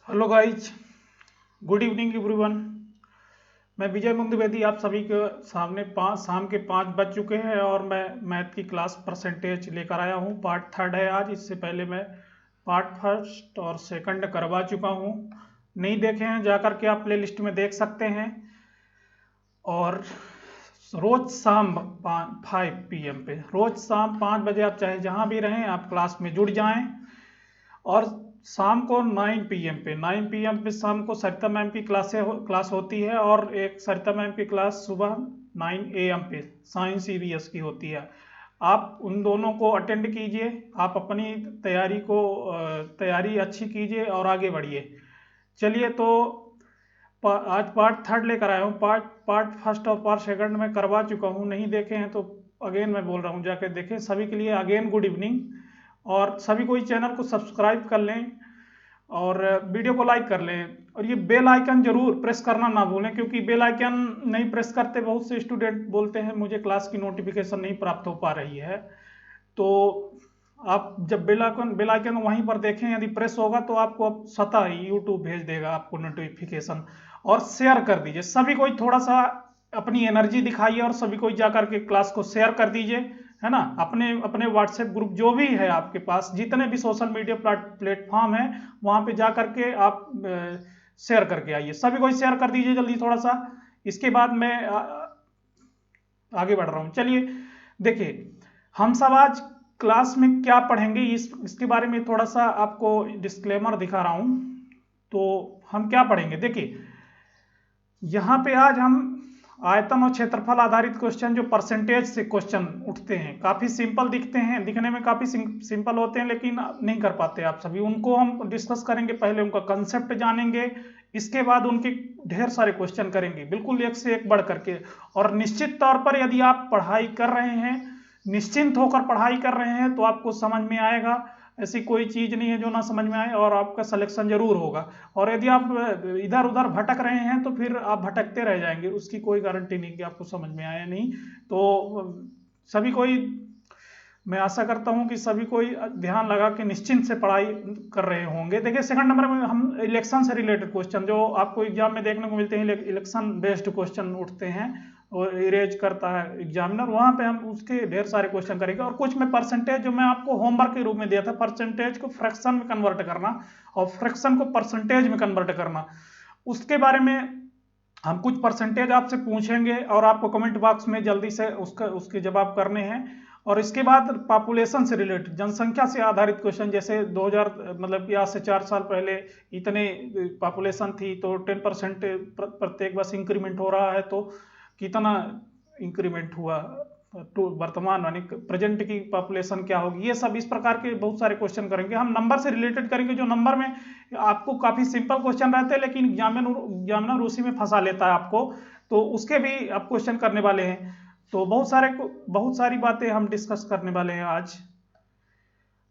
Hello guys, good evening everyone. मैं विजय द्विवेदी आप सभी के सामने शाम के 5 बज चुके हैं और मैं मैथ की क्लास परसेंटेज लेकर आया हूँ। पार्ट थर्ड है आज। इससे पहले मैं पार्ट फर्स्ट और सेकंड करवा चुका हूँ। नहीं देखे हैं जा कर के आप प्ले लिस्ट में देख सकते हैं। और रोज शाम 5 PM पे, रोज शाम 5 बजे आप चाहे जहाँ भी रहें आप क्लास में जुड़ जाएं। और शाम को 9 PM पे शाम को सरिता मैम की क्लास होती है और एक सरिता मैम की क्लास सुबह 9 AM पे साइंस EVS की होती है। आप उन दोनों को अटेंड कीजिए। आप अपनी तैयारी अच्छी कीजिए और आगे बढ़िए। चलिए, तो आज पार्ट थर्ड लेकर आया हूँ। पार्ट फर्स्ट और पार्ट सेकंड में करवा चुका हूँ। नहीं देखे हैं तो अगेन मैं बोल रहा हूँ, जाकर देखें। सभी के लिए अगेन गुड इवनिंग। और सभी को इस चैनल को सब्सक्राइब कर लें और वीडियो को लाइक कर लें। और ये बेल आइकन जरूर प्रेस करना ना भूलें, क्योंकि बेल आइकन नहीं प्रेस करते बहुत से स्टूडेंट बोलते हैं मुझे क्लास की नोटिफिकेशन नहीं प्राप्त हो पा रही है। तो आप जब बेल आइकन वहीं पर देखें, यदि प्रेस होगा तो आपको अब स्वतः ही यूट्यूब भेज देगा आपको नोटिफिकेशन। और शेयर कर दीजिए। सभी कोई थोड़ा सा अपनी एनर्जी दिखाइए और सभी कोई जाकर के क्लास को शेयर कर दीजिए, है ना। अपने अपने व्हाट्सएप ग्रुप जो भी है आपके पास, जितने भी सोशल मीडिया प्लेटफॉर्म है वहां पे जा करके आप शेयर करके आइए। सभी कोई शेयर कर दीजिए जल्दी थोड़ा सा। इसके बाद मैं आगे बढ़ रहा हूं। चलिए देखिए, हम सब आज क्लास में क्या पढ़ेंगे इसके बारे में थोड़ा सा आपको डिस्क्लेमर दिखा रहा हूं। तो हम क्या पढ़ेंगे, देखिए यहां पे आज हम आयतन और क्षेत्रफल आधारित क्वेश्चन, जो परसेंटेज से क्वेश्चन उठते हैं, काफी सिंपल दिखते हैं, दिखने में काफी सिंपल होते हैं लेकिन नहीं कर पाते आप सभी, उनको हम डिस्कस करेंगे। पहले उनका कंसेप्ट जानेंगे, इसके बाद उनके ढेर सारे क्वेश्चन करेंगे, बिल्कुल एक से एक बढ़ करके। और निश्चित तौर पर यदि आप पढ़ाई कर रहे हैं, निश्चिंत होकर पढ़ाई कर रहे हैं, तो आपको समझ में आएगा। ऐसी कोई चीज नहीं है जो ना समझ में आए, और आपका सिलेक्शन जरूर होगा। और यदि आप इधर उधर भटक रहे हैं तो फिर आप भटकते रह जाएंगे, उसकी कोई गारंटी नहीं कि आपको समझ में आया नहीं। तो सभी कोई, मैं आशा करता हूं कि सभी कोई ध्यान लगा के निश्चिंत से पढ़ाई कर रहे होंगे। देखिए सेकंड नंबर में हम इलेक्शन से रिलेटेड क्वेश्चन, जो आपको एग्जाम में देखने को मिलते हैं, इलेक्शन बेस्ड क्वेश्चन उठते हैं और इरेज करता है एग्जामिनर, वहां पे हम उसके ढेर सारे क्वेश्चन करेंगे। और कुछ में परसेंटेज, जो मैं आपको होमवर्क के रूप में दिया था, परसेंटेज को फ्रैक्शन में कन्वर्ट करना और फ्रैक्शन को परसेंटेज में कन्वर्ट करना, उसके बारे में हम कुछ परसेंटेज आपसे पूछेंगे और आपको कमेंट बॉक्स में जल्दी से उसके जवाब करने हैं। और इसके बाद पॉपुलेशन से रिलेटेड, जनसंख्या से आधारित क्वेश्चन, जैसे 2000 मतलब कि आज से 4 साल पहले इतने पॉपुलेशन थी तो 10% प्रत्येक वर्ष इंक्रीमेंट हो रहा है, तो कितना इंक्रीमेंट हुआ, तो वर्तमान यानी प्रेजेंट की पॉपुलेशन क्या होगी। ये सब इस प्रकार के बहुत सारे क्वेश्चन करेंगे। हम नंबर से रिलेटेड करेंगे, जो नंबर में आपको काफी सिंपल क्वेश्चन रहते हैं लेकिन एग्जामिनर उसी में फंसा लेता है आपको, तो उसके भी आप क्वेश्चन करने वाले हैं। तो बहुत सारी बातें हम डिस्कस करने वाले हैं आज।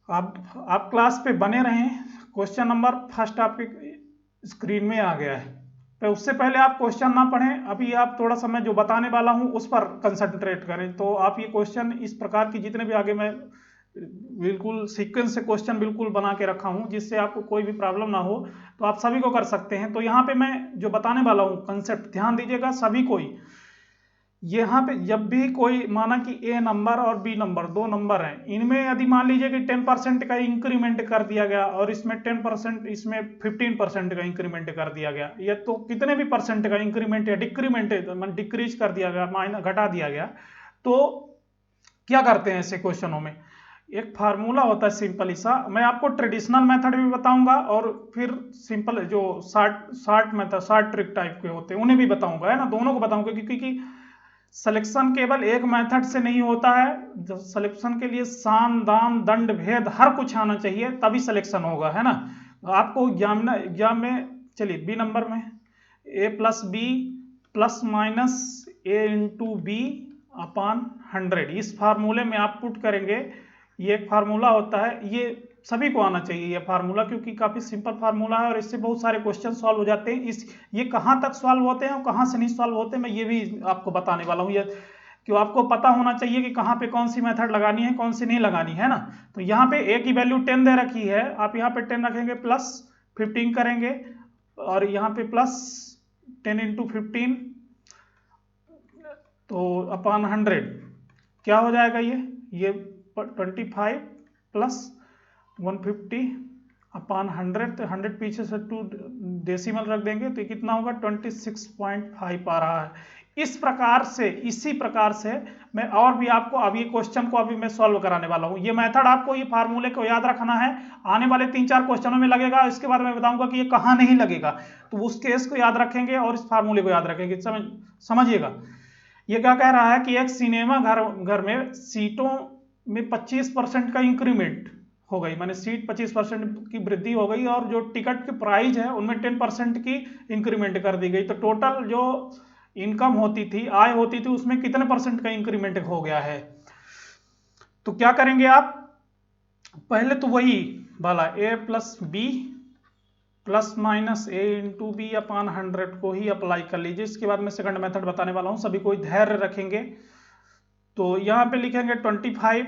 आप क्लास पे बने रहें। क्वेश्चन नंबर फर्स्ट आपके स्क्रीन में आ गया है, तो उससे पहले आप क्वेश्चन ना पढ़ें, अभी आप थोड़ा सा मैं जो बताने वाला हूं उस पर कंसंट्रेट करें। तो आप ये क्वेश्चन इस प्रकार की जितने भी आगे मैं बिल्कुल सीक्वेंस से क्वेश्चन बिल्कुल बना के रखा हूं, जिससे आपको कोई भी प्रॉब्लम ना हो, तो आप सभी को कर सकते हैं। तो यहाँ पे मैं जो बताने वाला हूँ कंसेप्ट, ध्यान दीजिएगा सभी कोई। यहाँ पे जब भी कोई, माना कि ए नंबर और बी नंबर, दो नंबर हैं, इनमें यदि मान लीजिए कि 10% का इंक्रीमेंट कर दिया गया और इसमें 10%, इसमें 15% का इंक्रीमेंट कर दिया गया, या तो कितने भी परसेंट का इंक्रीमेंट या डिक्रीमेंट डिक्रीज कर दिया गया, माइनस घटा दिया गया, तो क्या करते हैं ऐसे क्वेश्चनों में। एक फार्मूला होता है सिंपल सा, मैं आपको ट्रेडिशनल मेथड भी बताऊंगा और फिर सिंपल जो short method, short trick type के होते हैं उन्हें भी बताऊंगा, है ना, दोनों को बताऊंगा, क्योंकि सिलेक्शन केवल एक मेथड से नहीं होता है। सिलेक्शन के लिए साम दाम दंड भेद हर कुछ आना चाहिए, तभी सिलेक्शन होगा, है ना। आपको एग्जाम में, चलिए बी नंबर में A+B प्लस माइनस A×B अपान 100, इस फार्मूले में आप पुट करेंगे। ये एक फार्मूला होता है, ये सभी को आना चाहिए ये फार्मूला, क्योंकि काफी सिंपल फार्मूला है और इससे बहुत सारे क्वेश्चन सॉल्व हो जाते हैं। ये कहाँ तक सॉल्व होते हैं और कहाँ से नहीं सॉल्व होते, मैं ये भी आपको बताने वाला हूँ। ये क्यों आपको पता होना चाहिए कि कहाँ पे कौन सी मेथड लगानी है, कौन सी नहीं लगानी है ना। तो यहाँ पे ए की वैल्यू 10 दे रखी है, आप यहाँ पे 10 रखेंगे प्लस 15 करेंगे और यहाँ पे प्लस 10 इंटू 15 तो अपॉन 100 क्या हो जाएगा ये 25 प्लस 150 अपॉन 100, तो 100 पीछे से 2 डेसिमल रख देंगे तो कितना होगा 26.5 आ रहा है। इसी प्रकार से मैं और भी आपको अब ये क्वेश्चन को अभी मैं सॉल्व कराने वाला हूँ। ये मेथड आपको ये फार्मूले को याद रखना है, आने वाले 3-4 क्वेश्चनों में लगेगा, इसके बाद मैं बताऊंगा कि ये कहाँ नहीं लगेगा, तो उस केस को याद रखेंगे और इस फार्मूले को याद रखेंगे। समझिएगा ये क्या कह रहा है कि एक सिनेमा घर में सीटों में 25% का इंक्रीमेंट हो गई, माने सीट 25% की वृद्धि हो गई और जो टिकट की प्राइस है उनमें 10% की इंक्रीमेंट कर दी गई, तो टोटल जो इनकम होती थी, आय होती थी, उसमें कितने परसेंट का इंक्रीमेंट हो गया है। तो क्या करेंगे आप, पहले तो वही वाला a plus B plus minus A into B upon 100 को ही अप्लाई कर लीजिए। इसके बाद मैं सेकंड मेथड बताने वाला हूं, सभी कोई धैर्य रखेंगे। तो यहां पे लिखेंगे 25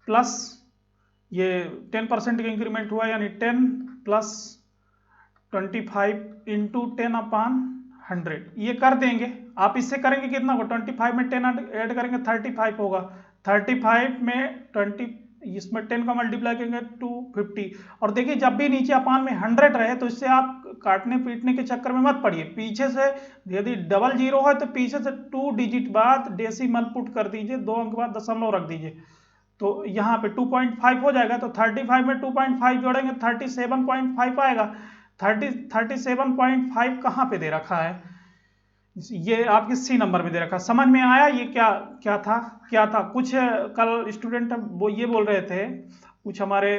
प्लस ये 10% का इंक्रीमेंट हुआ यानी 10 प्लस 25 इंटू 10 अपॉन 100 ये कर देंगे। आप इससे करेंगे कितना होगा, 25 में 10 ऐड करेंगे 35 होगा, 35 में 20 इसमें 10 का मल्टीप्लाई करेंगे 250। और देखिए जब भी नीचे अपान में 100 रहे तो इससे आप काटने पीटने के चक्कर में मत पड़िए, पीछे से यदि डबल जीरो है तो पीछे से 2 डिजिट बाद डेसिमल पुट कर दीजिए, 2 अंक बाद दशमलव रख दीजिए, तो यहाँ पे 2.5 हो जाएगा। तो 35 में 2.5 जोड़ेंगे 37.5 आएगा। 37.5 कहाँ पे दे रखा है, ये आपके सी नंबर में दे रखा। समझ में आया ये क्या था। कुछ कल स्टूडेंट वो ये बोल रहे थे, कुछ हमारे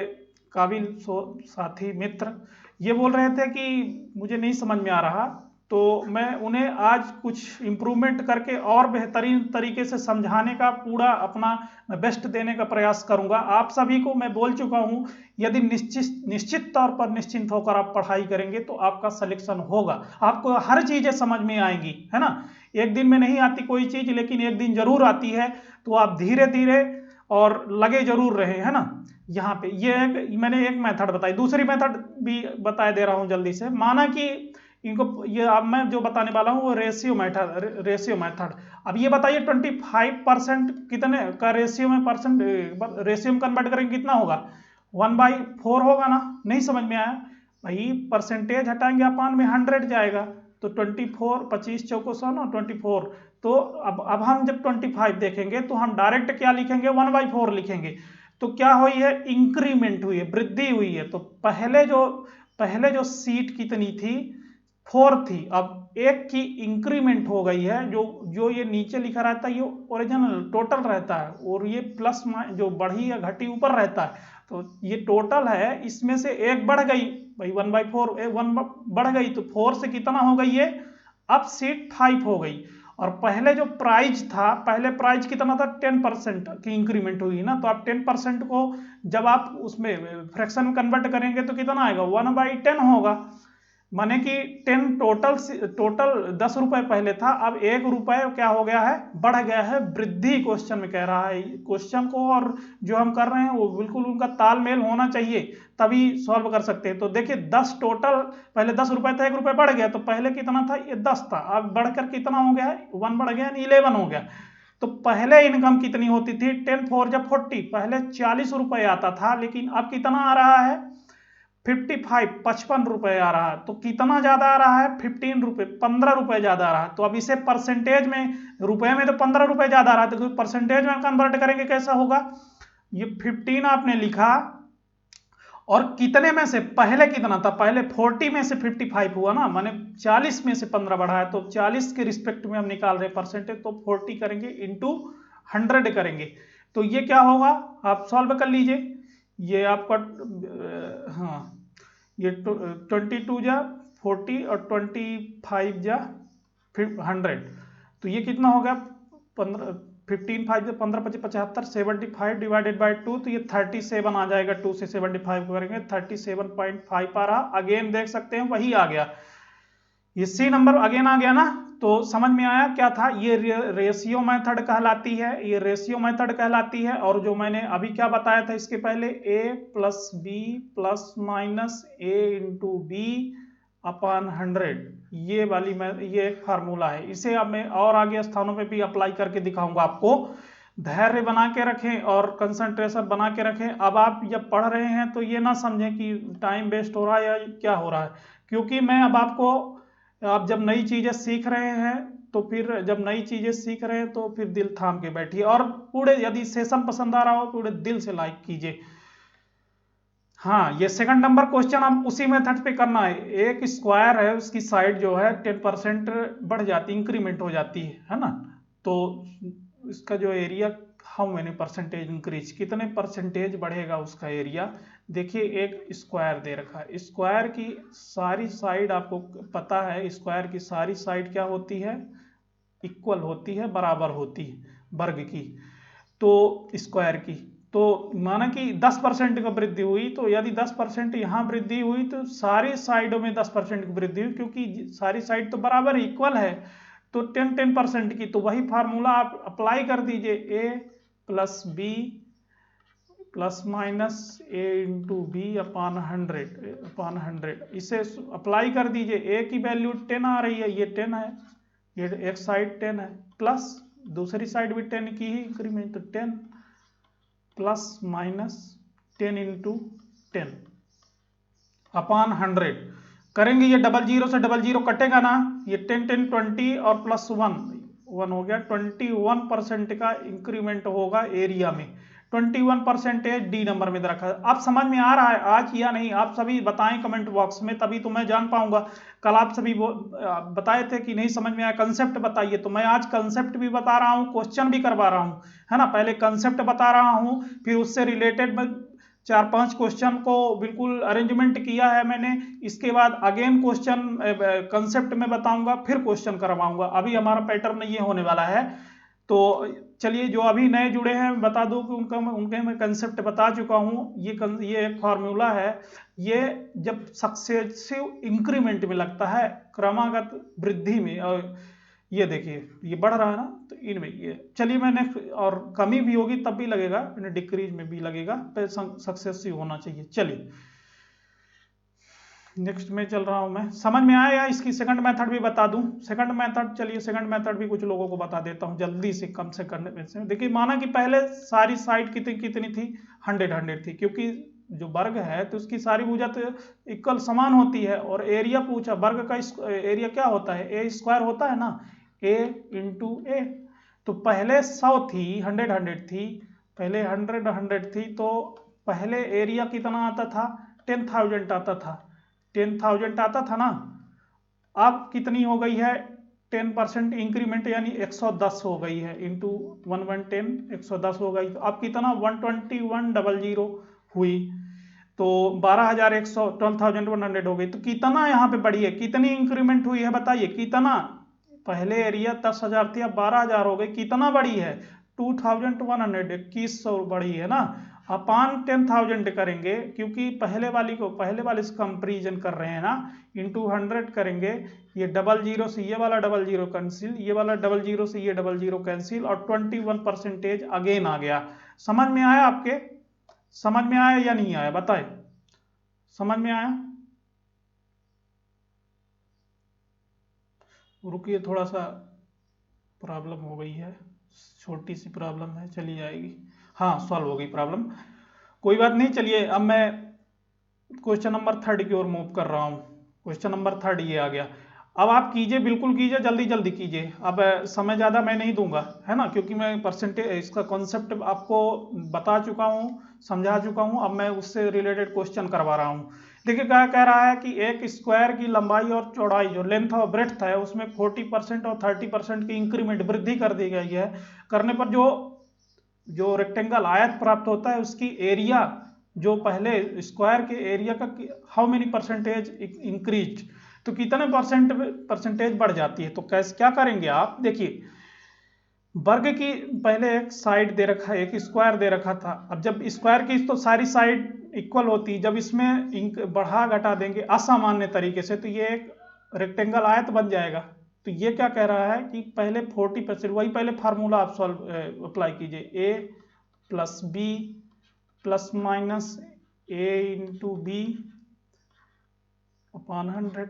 काबिल साथी मित्र ये बोल रहे थे कि मुझे नहीं समझ में आ रहा, तो मैं उन्हें आज कुछ इम्प्रूवमेंट करके और बेहतरीन तरीके से समझाने का पूरा अपना बेस्ट देने का प्रयास करूंगा। आप सभी को मैं बोल चुका हूं, यदि निश्चित तौर पर निश्चिंत होकर आप पढ़ाई करेंगे तो आपका सिलेक्शन होगा, आपको हर चीजें समझ में आएंगी, है ना। एक दिन में नहीं आती कोई चीज, लेकिन एक दिन जरूर आती है, तो आप धीरे धीरे और लगे जरूर रहे, है ना। यहाँ पे मैंने एक मेथड बताई, दूसरी मेथड भी बता दे रहा हूं जल्दी से। माना कि इनको ये अब मैं जो बताने वाला हूँ वो रेशियो मेथड। अब ये बताइए 25% कितने का रेशियो में रेशियो में कन्वर्ट करेंगे कितना होगा, 1/4 होगा ना। नहीं समझ में आया भाई, परसेंटेज हटाएंगे अपान में 100 जाएगा, तो 24 25 चौको 100 ना 24। तो अब हम जब 25 देखेंगे तो हम डायरेक्ट क्या लिखेंगे, 1/4 लिखेंगे। तो क्या हुई है, इंक्रीमेंट हुई है, वृद्धि हुई है। तो पहले जो सीट कितनी थी, 4 थी, अब 1 की इंक्रीमेंट हो गई है। जो ये नीचे लिखा रहता है ये ओरिजिनल टोटल रहता है, और ये प्लस जो बढ़ी या घटी ऊपर रहता है, तो ये टोटल है, इसमें से 1 बढ़ गई भाई, 1/4 1 बढ़ गई, तो 4 से कितना हो गई है, अब सीट 5 हो गई। और पहले जो प्राइस था, पहले प्राइस कितना था, 10% की इंक्रीमेंट हुई ना, तो आप 10% को जब आप उसमें फ्रैक्शन में कन्वर्ट करेंगे तो कितना आएगा, 1/10 होगा। माने कि 10 टोटल 10 रुपए पहले था, अब 1 रुपए क्या हो गया है, बढ़ गया है, वृद्धि क्वेश्चन में कह रहा है। क्वेश्चन को और जो हम कर रहे हैं वो बिल्कुल उनका तालमेल होना चाहिए, तभी सॉल्व कर सकते हैं। तो देखिए 10 टोटल, पहले 10 रुपए था, 1 रुपए बढ़ गया, तो पहले कितना था, ये 10 था, अब बढ़कर कितना हो गया है, 1 बढ़ गया, 11 हो गया। तो पहले इनकम कितनी होती थी, 10 4 जब 40, पहले 40 रुपए आता था, लेकिन अब कितना आ रहा है, 55 रुपए आ रहा है। तो कितना ज्यादा आ रहा है, 15 रुपए, 15 रुपए ज्यादा आ रहा है। तो अब इसे परसेंटेज में, रुपए में तो 15 रुपए ज्यादा आ रहा है, तो परसेंटेज में कन्वर्ट करेंगे कैसा होगा, ये 15 आपने लिखा, और कितने में से पहले कितना था, पहले 40 में से 55 हुआ ना, माने 40 में से 15 बढ़ा है, तो 40 के रिस्पेक्ट में हम निकाल रहे हैं परसेंटेज, तो 40 करेंगे इंटू 100 करेंगे, तो ये क्या होगा, आप सॉल्व कर लीजिए। ये आपका हाँ, ये 22 जा 40 और 25 जा 100, तो ये कितना हो गया, 15 5 15 25 75 75 डिवाइडेड बाई 2, तो ये 37 आ जाएगा। 2 से 75 करेंगे 37.5 आ रहा, अगेन देख सकते हैं वही आ गया। ये सी नंबर अगेन आ गया ना, तो समझ में आया क्या था। ये रेशियो मेथड कहलाती है, ये रेशियो मेथड कहलाती है। और जो मैंने अभी क्या बताया था इसके पहले, a plus B plus minus a into B upon 100, ये वाली मैं ये एक फार्मूला है। इसे अब मैं और आगे स्थानों पे भी अप्लाई करके दिखाऊंगा आपको। धैर्य बना के रखें और कंसंट्रेशन बना के रखें। अब आप जब पढ़ रहे हैं तो ये ना समझें कि टाइम वेस्ट हो रहा है या क्या हो रहा है, क्योंकि मैं अब आपको, आप जब नई चीजें सीख रहे हैं तो फिर जब नई चीजें सीख रहे हैं तो फिर दिल थाम के बैठिए, और पूरे, यदि सेशन पसंद आ रहा हो पूरे दिल से लाइक कीजिए। हाँ, ये सेकंड नंबर क्वेश्चन आप उसी मेथड पे करना है। एक स्क्वायर है, उसकी साइड जो है 10% बढ़ जाती, इंक्रीमेंट हो जाती है ना। तो इसका जो area, how many percentage increase, कितने परसेंटेज बढ़ेगा उसका एरिया। देखिए एक स्क्वायर दे रखा है, स्क्वायर की सारी साइड आपको पता है, स्क्वायर की सारी साइड क्या होती है, इक्वल होती है, बराबर होती है वर्ग की। तो स्क्वायर की, तो माना कि 10% की वृद्धि हुई, तो यदि 10% यहाँ वृद्धि हुई तो सारी साइडों में 10% की वृद्धि हुई, क्योंकि सारी साइड तो बराबर इक्वल है। तो 10% की, तो वही फार्मूला आप अप्लाई कर दीजिए, ए plus B plus minus A into B upon 100, इसे अप्लाई कर दीजिए। ए की वैल्यू 10 आ रही है, ये 10 है, ये एक साइड 10 है, प्लस दूसरी साइड भी 10 की ही इंक्रीमेंट, तो 10 प्लस माइनस 10 इंटू 10 अपॉन 100 करेंगे। ये डबल जीरो से डबल जीरो कटेगा ना, ये 10 10 20 और प्लस 1 1 हो गया, 21% का इंक्रीमेंट होगा एरिया में। 21% डी नंबर में रखा है। आप समझ में आ रहा है आज या नहीं, आप सभी बताएं कमेंट बॉक्स में, तभी तो मैं जान पाऊंगा। कल आप सभी बताए थे कि नहीं समझ में आया, कंसेप्ट बताइए। तो मैं आज कंसेप्ट भी बता रहा हूं, क्वेश्चन भी करवा रहा हूं, है ना। पहले कंसेप्ट बता रहा हूं, फिर उससे रिलेटेड 4-5 क्वेश्चन को बिल्कुल अरेंजमेंट किया है मैंने। इसके बाद अगेन क्वेश्चन कंसेप्ट में बताऊंगा, फिर क्वेश्चन करवाऊंगा। अभी हमारा पैटर्न ये होने वाला है। तो चलिए, जो अभी नए जुड़े हैं बता दूं कि उनके मैं कंसेप्ट बता चुका हूं। ये एक फार्मूला है, ये जब सक्सेसिव इंक्रीमेंट में लगता है, क्रमागत वृद्धि में, और ये देखिए ये बढ़ रहा है ना, तो इनमें ये, चलिए मैं नेक्स्ट, और कमी भी होगी तब भी लगेगा, डिक्रीज में भी लगेगा, सक्सेसिव होना चाहिए। चलिए नेक्स्ट में चल रहा हूं मैं, समझ में आया। या इसकी सेकंड मेथड भी बता दूं, सेकंड मेथड, चलिए सेकंड मेथड भी कुछ लोगों को बता देता हूं जल्दी से, कम से करने में से। देखिए माना कि पहले सारी साइड कितनी कितनी थी, 100 थी, क्योंकि जो वर्ग है तो उसकी सारी भुजा तो इक्वल समान होती है। और एरिया पूछा, वर्ग का एरिया क्या होता है, ए स्क्वायर होता है ना, ए इंटू ए। तो पहले 100 थी, 100 थी, पहले 100 थी, तो पहले एरिया कितना आता था, 10,000 आता था, 10,000 आता था ना। अब कितनी हो गई है, 10% इंक्रीमेंट, यानी 110 हो गई है, इंटू 1110, 110 हो गई। तो अब कितना, 121,000 हुई, तो 12,100, 12,100 हो गई। तो कितना यहाँ पे बढ़ी है, कितनी इंक्रीमेंट हुई है बताइए, कितना। पहले एरिया 10,000 थी, अब 12,000 हो गई, कितना बढ़ी है, 2,100, 2100 बढ़ी है ना। अपान 10,000 करेंगे, क्योंकि पहले वाले से कंपेरिजन कर रहे हैं ना, इंटू 100 करेंगे। ये डबल जीरो से ये वाला डबल जीरो कैंसिल, ये वाला डबल जीरो से ये डबल जीरो कैंसिल, और 21% अगेन आ गया। समझ में आया आपके, समझ में आया या नहीं आया बताए, समझ में आया। रुकिए, थोड़ा सा प्रॉब्लम हो गई है, छोटी सी प्रॉब्लम है, चली जाएगी। हाँ, सॉल्व हो गई प्रॉब्लम, कोई बात नहीं। चलिए अब मैं क्वेश्चन नंबर 3 की ओर मूव कर रहा हूँ। क्वेश्चन नंबर 3 ये आ गया। अब आप कीजिए, बिल्कुल कीजिए, जल्दी जल्दी कीजिए। अब समय ज़्यादा मैं नहीं दूंगा, है ना, क्योंकि मैं परसेंटेज, इसका कॉन्सेप्ट आपको बता चुका हूँ, समझा चुका हूँ। अब मैं उससे रिलेटेड क्वेश्चन करवा रहा हूँ। देखिए क्या कह रहा है कि एक स्क्वायर की लंबाई और चौड़ाई, जो लेंथ और ब्रेड्थ है, उसमें 40% और 30% की इंक्रीमेंट, वृद्धि कर दी गई है। करने पर जो जो रेक्टेंगल आयत प्राप्त होता है, उसकी एरिया, जो पहले स्क्वायर के एरिया का हाउ मेनी परसेंटेज इंक्रीज, तो कितने परसेंटेज बढ़ जाती है। तो कैसे क्या करेंगे आप, देखिए वर्ग की पहले एक साइड दे रखा है, एक स्क्वायर दे रखा था। अब जब स्क्वायर की तो सारी साइड इक्वल होती, जब इसमें बढ़ा घटा देंगे असामान्य तरीके से, तो ये एक रेक्टेंगल आयत बन जाएगा। तो ये क्या कह रहा है कि पहले 40%, वही पहले फार्मूला आप सॉल्व अप्लाई कीजिए, A plus B plus minus A into B upon 100,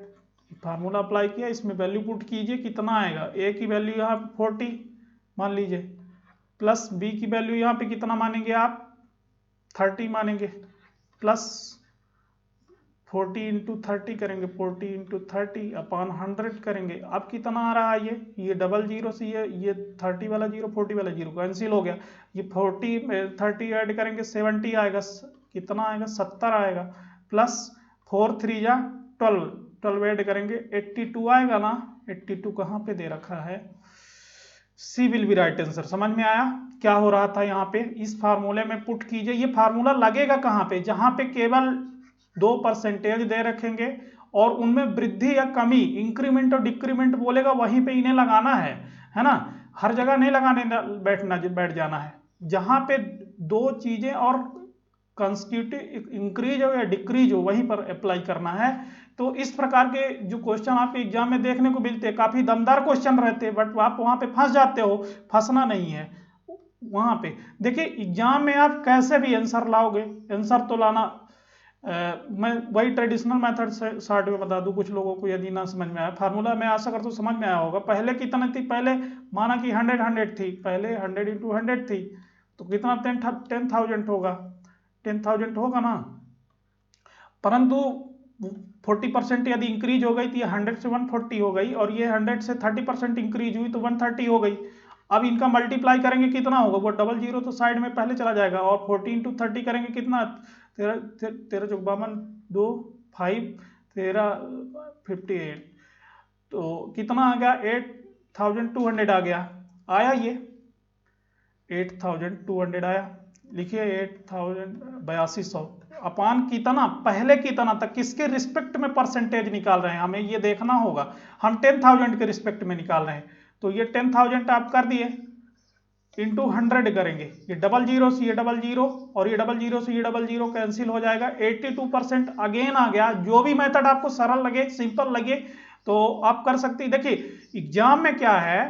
formula apply किया, इसमें वैल्यू पुट कीजिए, कितना आएगा, ए की वैल्यू यहाँ पे 40 मान लीजिए, प्लस बी की वैल्यू यहाँ पे कितना मानेंगे आप, 30 मानेंगे, प्लस 40 इंटू 30 करेंगे, 40 इंटू 30 अपॉन 100 करेंगे। अब कितना आ रहा है, ये डबल जीरो से ये 30 वाला जीरो 40 वाला जीरो कैंसिल हो गया, ये 40 30 ऐड करेंगे 70 आएगा, कितना आएगा 70 आएगा, प्लस 4 3 जा 12 ऐड करेंगे 82 आएगा ना। 82 कहाँ पे दे रखा है, सी विल बी राइट आंसर। समझ में आया क्या हो रहा था यहाँ पे, इस फार्मूले में पुट कीजिए। ये फार्मूला लगेगा कहाँ पे, जहां पे केवल 2% दे रखेंगे और उनमें वृद्धि या कमी, इंक्रीमेंट और डिक्रीमेंट बोलेगा, वहीं पे इन्हें लगाना है ना, हर जगह नहीं लगाने बैठ जाना है। जहां पे दो चीजें और कंस्टिट्यूटिव इंक्रीज हो या डिक्रीज हो वहीं पर अप्लाई करना है। तो इस प्रकार के जो क्वेश्चन आपके एग्जाम में देखने को मिलते हैं, काफी दमदार क्वेश्चन रहते हैं, बट आप वहां पे फंस जाते हो, फंसना नहीं है वहां पे। देखिए एग्जाम में आप कैसे भी आंसर लाओगे, आंसर तो लाना मैं वही ट्रेडिशनल मेथड से शॉर्ट में बता दूं कुछ लोगों को यदि ना समझ में आया, फार्मूला मैं आशा करता हूं समझ में आया होगा। पहले कितना थी, पहले माना कि 100 थी, पहले 100 इंटू 100 थी, तो कितना 10,000 होगा, 10,000 होगा ना, परंतु 40% यदि इंक्रीज हो गई तो ये 100 से 140 हो गई, और ये 100 से 30% इंक्रीज हुई तो 130 हो गई। अब इनका मल्टीप्लाई करेंगे कितना होगा, वो डबल जीरो तो साइड में पहले चला जाएगा, और 40 इंटू 30 करेंगे कितना, 13 चौक 52 2 5 13 58, तो कितना आ गया 8,200 आ गया, आया ये 8,200 आया। लिखिए 8,8200 अपान कितना, पहले कितना तक, किसके रिस्पेक्ट में परसेंटेज निकाल रहे हैं, हमें ये देखना होगा। हम 10,000 के रिस्पेक्ट में निकाल रहे हैं, तो ये 10,000 आप कर दिए इंटू 100 करेंगे, ये डबल जीरो से ये डबल जीरो और ये डबल जीरो से ये डबल जीरो कैंसिल हो जाएगा, 82% अगेन आ गया। जो भी मेथड आपको सरल लगे, सिंपल लगे, तो आप कर सकते हैं। देखिए एग्जाम में क्या है,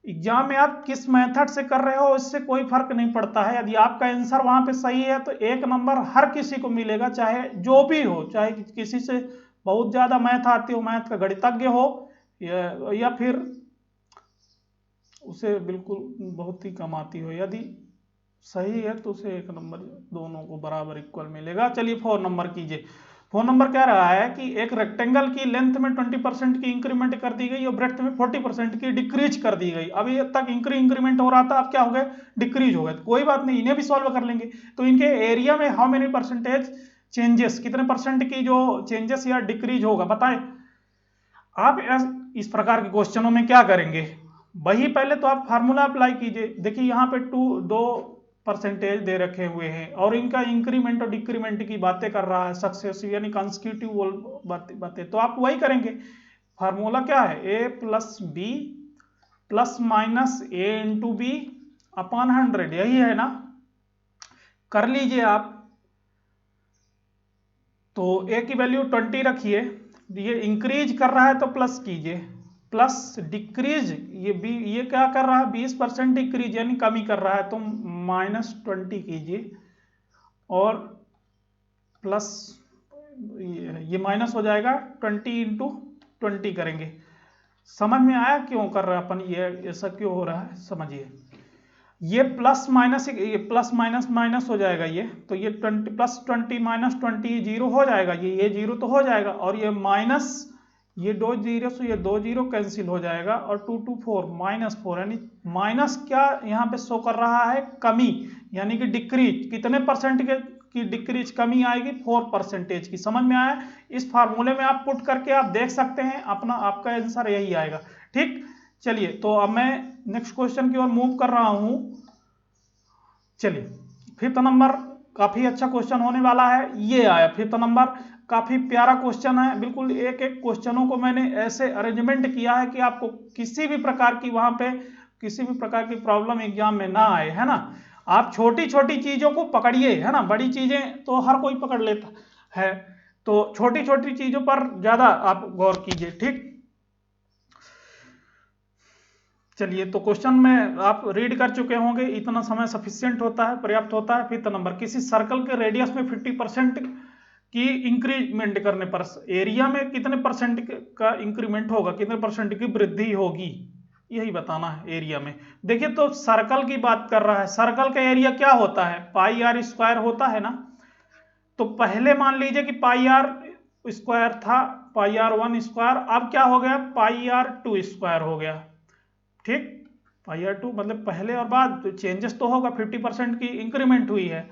एग्जाम में आप किस मेथड से कर रहे हो इससे कोई फर्क नहीं पड़ता है। यदि आपका आंसर वहां पे सही है तो 1 नंबर हर किसी को मिलेगा, चाहे जो भी हो, चाहे किसी से बहुत ज्यादा मैथ आती हो, मैथ का गणितज्ञ हो, या फिर उसे बिल्कुल बहुत ही कम आती हो, यदि सही है तो उसे 1 नंबर, दोनों को बराबर इक्वल मिलेगा। चलिए 4 नंबर कीजिए। 4 नंबर कह रहा है कि एक रेक्टेंगल की लेंथ में 20% की इंक्रीमेंट कर दी गई और ब्रेड्थ में 40% की डिक्रीज कर दी गई। अभी तक इंक्रीमेंट हो रहा था, अब क्या हो गया, डिक्रीज हो गया। तो कोई बात नहीं, इन्हें भी सॉल्व कर लेंगे। तो इनके एरिया में हाउ मेनी परसेंटेज चेंजेस, कितने परसेंट की जो चेंजेस या डिक्रीज होगा बताएं। आप इस प्रकार के क्वेश्चनों में क्या करेंगे, वही पहले तो आप फार्मूला अप्लाई कीजिए। देखिए यहाँ पे 2% दे रखे हुए हैं और इनका इंक्रीमेंट और डिक्रीमेंट की बातें कर रहा है, सक्सेसिव यानी कंसेक्यूटिव बातें, तो आप वही करेंगे। फार्मूला क्या है, ए plus B plus minus A into B upon 100, यही है ना, कर लीजिए आप। तो ए की वैल्यू 20 रखिए, ये इंक्रीज कर रहा है तो प्लस कीजिए, प्लस डिक्रीज ये क्या कर रहा है, 20% डिक्रीज यानी कमी कर रहा है, तो -20 कीजिए, और प्लस ये माइनस हो जाएगा, 20 इंटू 20 करेंगे। समझ में आया क्यों कर रहा है अपन, ये ऐसा क्यों हो रहा है, समझिए। ये प्लस माइनस, ये प्लस माइनस माइनस हो जाएगा, ये तो ये 20 प्लस 20 माइनस 20 जीरो हो जाएगा, ये जीरो तो हो जाएगा, और ये माइनस, ये 2 जीरो से ये 2 जीरो कैंसिल हो जाएगा, और 2 2 4 -4, यानी माइनस क्या यहाँ पे शो कर रहा है, कमी, यानी कि डिक्रीज। कितने परसेंट की डिक्रीज, कमी आएगी 4% की। समझ में आया, इस फार्मूले में आप पुट करके आप देख सकते हैं, अपना आपका आंसर यही आएगा। ठीक, चलिए तो अब मैं नेक्स्ट क्वेश्चन की ओर मूव कर रहा हूं। चलिए 5th नंबर काफी अच्छा क्वेश्चन होने वाला है, ये आया 5th नंबर, काफी प्यारा क्वेश्चन है। बिल्कुल एक एक क्वेश्चनों को मैंने ऐसे अरेंजमेंट किया है कि आपको किसी भी प्रकार की वहां पे किसी भी प्रकार की प्रॉब्लम एग्जाम में ना आए, है ना। आप छोटी छोटी चीजों को पकड़िए, है ना, बड़ी चीजें तो हर कोई पकड़ लेता है। तो छोटी छोटी चीजों पर ज्यादा आप गौर कीजिए, ठीक। चलिए, तो क्वेश्चन में आप रीड कर चुके होंगे, इतना समय सफिशिएंट होता है, पर्याप्त होता है। फिफ्थ नंबर, किसी सर्कल के रेडियस में 50% की इंक्रीमेंट करने पर एरिया में कितने परसेंट का इंक्रीमेंट होगा, कितने परसेंट की वृद्धि होगी, यही बताना है एरिया में। देखिए, तो सर्कल की बात कर रहा है, सर्कल का एरिया क्या होता है, पाई आर स्क्वायर होता है ना। तो पहले मान लीजिए कि पाई आर स्क्वायर था, पाई आर 1 स्क्वायर, अब क्या हो गया, पाई आर 2 स्क्वायर हो गया, ठीक। पाई आर 2 मतलब पहले और बाद, तो चेंजेस तो होगा, 50% की इंक्रीमेंट हुई है।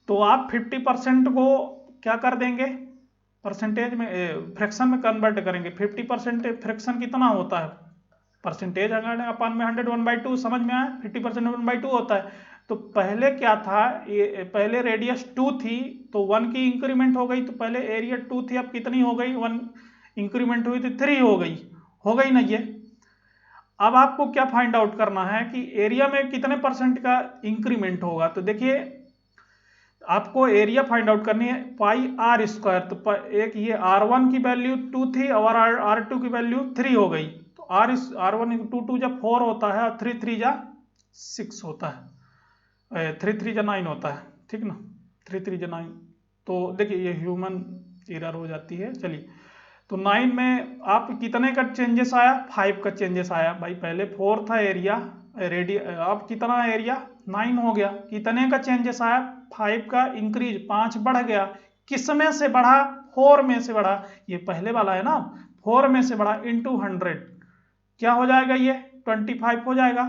तो आप 50% को क्या कर देंगे, परसेंटेज में, फ्रैक्शन में कन्वर्ट करेंगे। 50% फ्रैक्शन कितना होता है, परसेंटेज अपान में 100 1/2, समझ में आया। 50% 1/2 होता है। तो पहले क्या था, ये पहले रेडियस 2 थी, तो 1 की इंक्रीमेंट हो गई, तो पहले एरिया 2 थी, अब कितनी हो गई, 1 इंक्रीमेंट हुई तो 3 हो गई ना ये। अब आपको क्या फाइंड आउट करना है कि एरिया में कितने परसेंट का इंक्रीमेंट होगा। तो देखिए, आपको एरिया फाइंड आउट करनी है, पाई आर स्क्वायर, तो एक ये R1 की वैल्यू 2 थी और R2 की वैल्यू 3 हो गई। तो R1 2 जब 4 होता है और 3 जा 6 होता है, 3 जा 9 होता है, ठीक ना, 3 जा 9। तो देखिए, ये ह्यूमन एरर हो जाती है। चलिए, तो 9 में आप कितने का चेंजेस आया, 5 का चेंजेस आया भाई। पहले 4 था एरिया, अब कितना एरिया, 9 हो गया। कितने का चेंजेस आया, 5 का इंक्रीज, 5 बढ़ गया। किस में से बढ़ा, 4 में से बढ़ा, ये पहले वाला है ना, 4 में से बढ़ा, इंटू 100 क्या हो जाएगा, ये 25 हो जाएगा।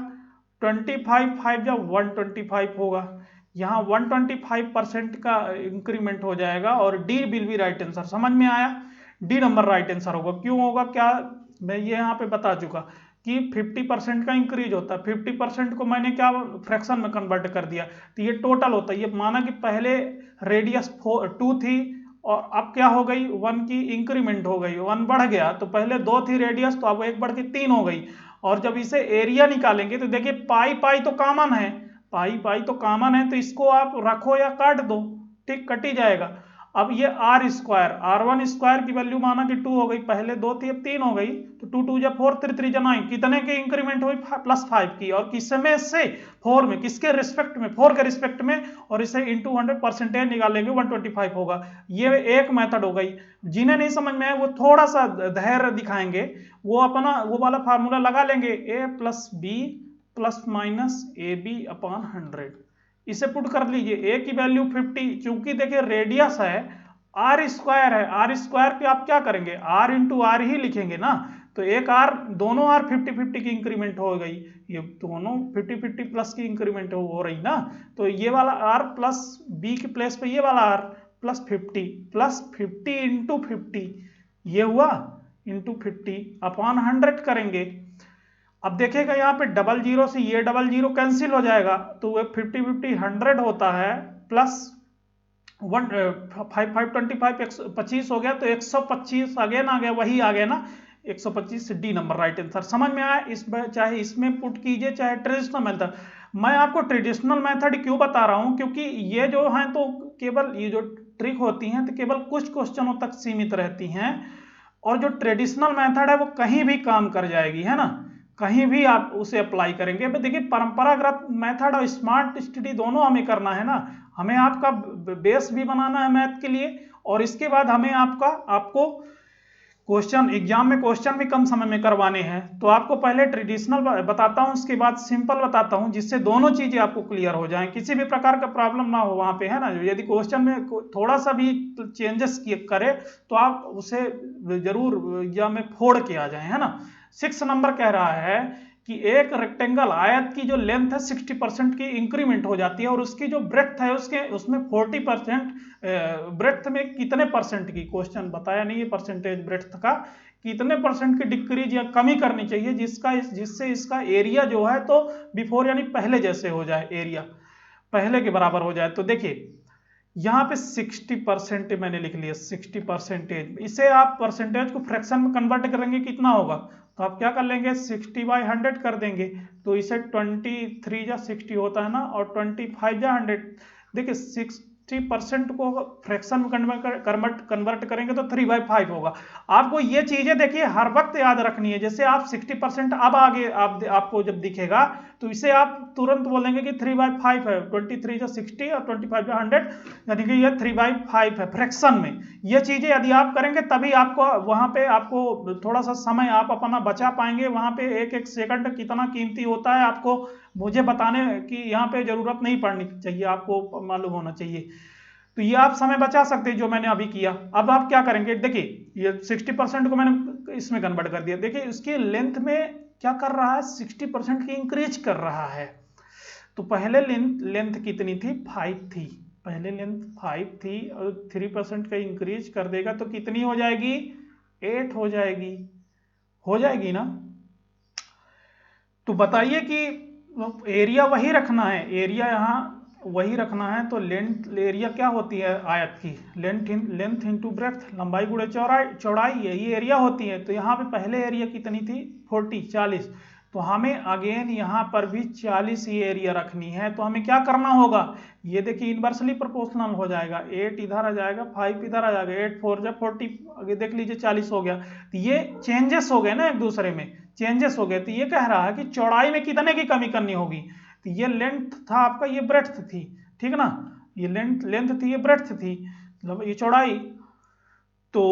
25 5 जब 125 होगा, यहाँ 125% का इंक्रीमेंट हो जाएगा, और D will be right answer. समझ में आया, डी नंबर राइट आंसर होगा। क्यों होगा, क्या मैं ये यहाँ पे बता चुका कि 50% का इंक्रीज होता है। 50% को मैंने क्या फ्रैक्शन में कन्वर्ट कर दिया, तो ये टोटल होता है। ये माना कि पहले रेडियस 2 थी और अब क्या हो गई, 1 की इंक्रीमेंट हो गई, 1 बढ़ गया। तो पहले 2 थी रेडियस, तो अब 1 बढ़ के 3 हो गई। और जब इसे एरिया निकालेंगे तो देखिए, पाई पाई तो कॉमन है, पाई पाई तो कॉमन है, तो इसको आप रखो या काट दो, ठीक, कट ही जाएगा। अब ये आर स्क्वायर, R1 स्क्वायर की वैल्यू माना कि 2 हो गई, पहले 2 थी अब 3 हो गई। तो 2 2 जा 4, 3 3 जा 9, कितने की इंक्रीमेंट हुई, +5 की। और किसमें से, 4 में, किसके रिस्पेक्ट में, 4 के रिस्पेक्ट में। और इसे इंटू 100 परसेंटेज निकालेंगे, 125 होगा। ये एक मेथड हो गई। जिन्हें नहीं समझ में आए वो थोड़ा सा धैर्य दिखाएंगे, वो अपना वो वाला फार्मूला लगा लेंगे, A+B ± AB/100। इसे पुट कर लीजिए, ए की वैल्यू 50, चूंकि देखिए रेडियस है, आर स्क्वायर है, आर स्क्वायर पे आप क्या करेंगे, आर इंटू आर ही लिखेंगे ना। तो एक आर, दोनों आर 50-50 की इंक्रीमेंट हो गई, ये दोनों 50-50 प्लस की इंक्रीमेंट हो रही ना। तो ये वाला आर प्लस बी के प्लेस पे ये वाला आर +50 इंटू 50, ये हुआ इंटू 50/100 करेंगे। अब देखिएगा यहाँ पे 00 से ये 00 कैंसिल हो जाएगा, तो वो 50-50 100 होता है, प्लस 5 25 हो गया, तो 125 अगेन आ गया, वही आ गया ना, 125 डी नंबर राइट आंसर। समझ में आया, चाहे इसमें पुट कीजिए चाहे ट्रेडिशनल मेथड। मैं आपको ट्रेडिशनल मेथड क्यों बता रहा हूं, क्योंकि ये जो है तो केवल ये जो ट्रिक होती हैं तो केवल कुछ क्वेश्चनों तक सीमित रहती हैं, और जो ट्रेडिशनल मेथड है वो कहीं भी काम कर जाएगी, है ना, कहीं भी आप उसे अप्लाई करेंगे। देखिए, परंपरागत मेथड और स्मार्ट स्टडी दोनों हमें करना है ना। हमें आपका बेस भी बनाना है मैथ के लिए, और इसके बाद हमें आपको क्वेश्चन, एग्जाम में क्वेश्चन भी कम समय में करवाने हैं। तो आपको पहले ट्रेडिशनल बताता हूं, उसके बाद सिंपल बताता हूं, जिससे दोनों चीजें आपको क्लियर हो जाएं, किसी भी प्रकार का प्रॉब्लम ना हो वहां पे, है ना। यदि क्वेश्चन में थोड़ा सा भी चेंजेस करे तो आप उसे जरूर एग्जाम में फोड़ के आ जाए, है ना। 6 नंबर कह रहा है कि एक रेक्टेंगल आयत की जो लेंथ है 60% की इंक्रीमेंट हो जाती है, और उसकी जो ब्रेड्थ है उसमें 40% ब्रेड्थ में कितने परसेंट की, क्वेश्चन बताया नहीं है परसेंटेज ब्रेड्थ का, कितने परसेंट की डिक्रीज या कमी करनी चाहिए जिससे इसका एरिया जो है तो बिफोर यानी पहले जैसे हो जाए, एरिया पहले के बराबर हो जाए। तो देखिए, यहाँ पे 60% मैंने लिख लिया, 60%। इसे आप परसेंटेज को फ्रैक्शन में कन्वर्ट करेंगे कितना होगा, तो आप क्या कर लेंगे, 60/100 कर देंगे। तो इसे 23 जा 60 होता है ना, और 25 जा 100। देखिए 60% को फ्रैक्शन में कन्वर्ट करेंगे तो 3/5 होगा। आपको ये चीजें देखिए हर वक्त याद रखनी है। जैसे आप 60% अब आगे आपको जब दिखेगा तो इसे आप तुरंत बोलेंगे कि 3/5 है। 23 जो 60 और 25 जो 100, यानी कि ये 3/5 है फ्रैक्शन में। ये चीजें यदि आप करेंगे तभी आपको वहां पे आपको थोड़ा सा समय आप अपना बचा पाएंगे। वहां पे एक एक सेकंड कितना कीमती होता है आपको मुझे बताने की यहाँ पे जरूरत नहीं पड़नी चाहिए, आपको मालूम होना चाहिए। तो ये आप समय बचा सकते हैं जो मैंने अभी किया। अब आप क्या करेंगे, देखिए ये 60% को मैंने इसमें कन्वर्ट कर दिया। देखिए इसकी लेंथ में क्या कर रहा है, 60% की इंक्रीज कर रहा है। तो पहले लेंथ कितनी थी, 5 थी। पहले लेंथ 5 थी और 3% का इंक्रीज कर देगा तो कितनी हो जाएगी, 8 हो जाएगी। हो जाएगी ना। तो बताइए कि एरिया वही रखना है, एरिया यहाँ वही रखना है। तो लेंथ एरिया क्या होती है आयत की, लेंथ इंटू ब्रेड्थ, लंबाई गुणे चौड़ाई, यही एरिया होती है। तो यहाँ पे पहले एरिया कितनी थी, 40। तो हमें अगेन यहाँ पर भी 40 ही एरिया रखनी है। तो हमें क्या करना होगा, ये देखिए इनवर्सली प्रोपोर्शनल हो जाएगा। 8 इधर आ जाएगा, 5 इधर आ जाएगा, 8 4 जब 40, आगे देख लीजिए 40 हो गया। तो ये चेंजेस हो गए ना, एक दूसरे में चेंजेस हो गए। तो ये कह रहा है कि चौड़ाई में कितने की कमी करनी होगी। तो ये लेंथ था आपका, ये ब्रेड्थ थी, ठीक ना। ये लेंथ थी, ये ब्रेड्थ थी, मतलब ये चौड़ाई। तो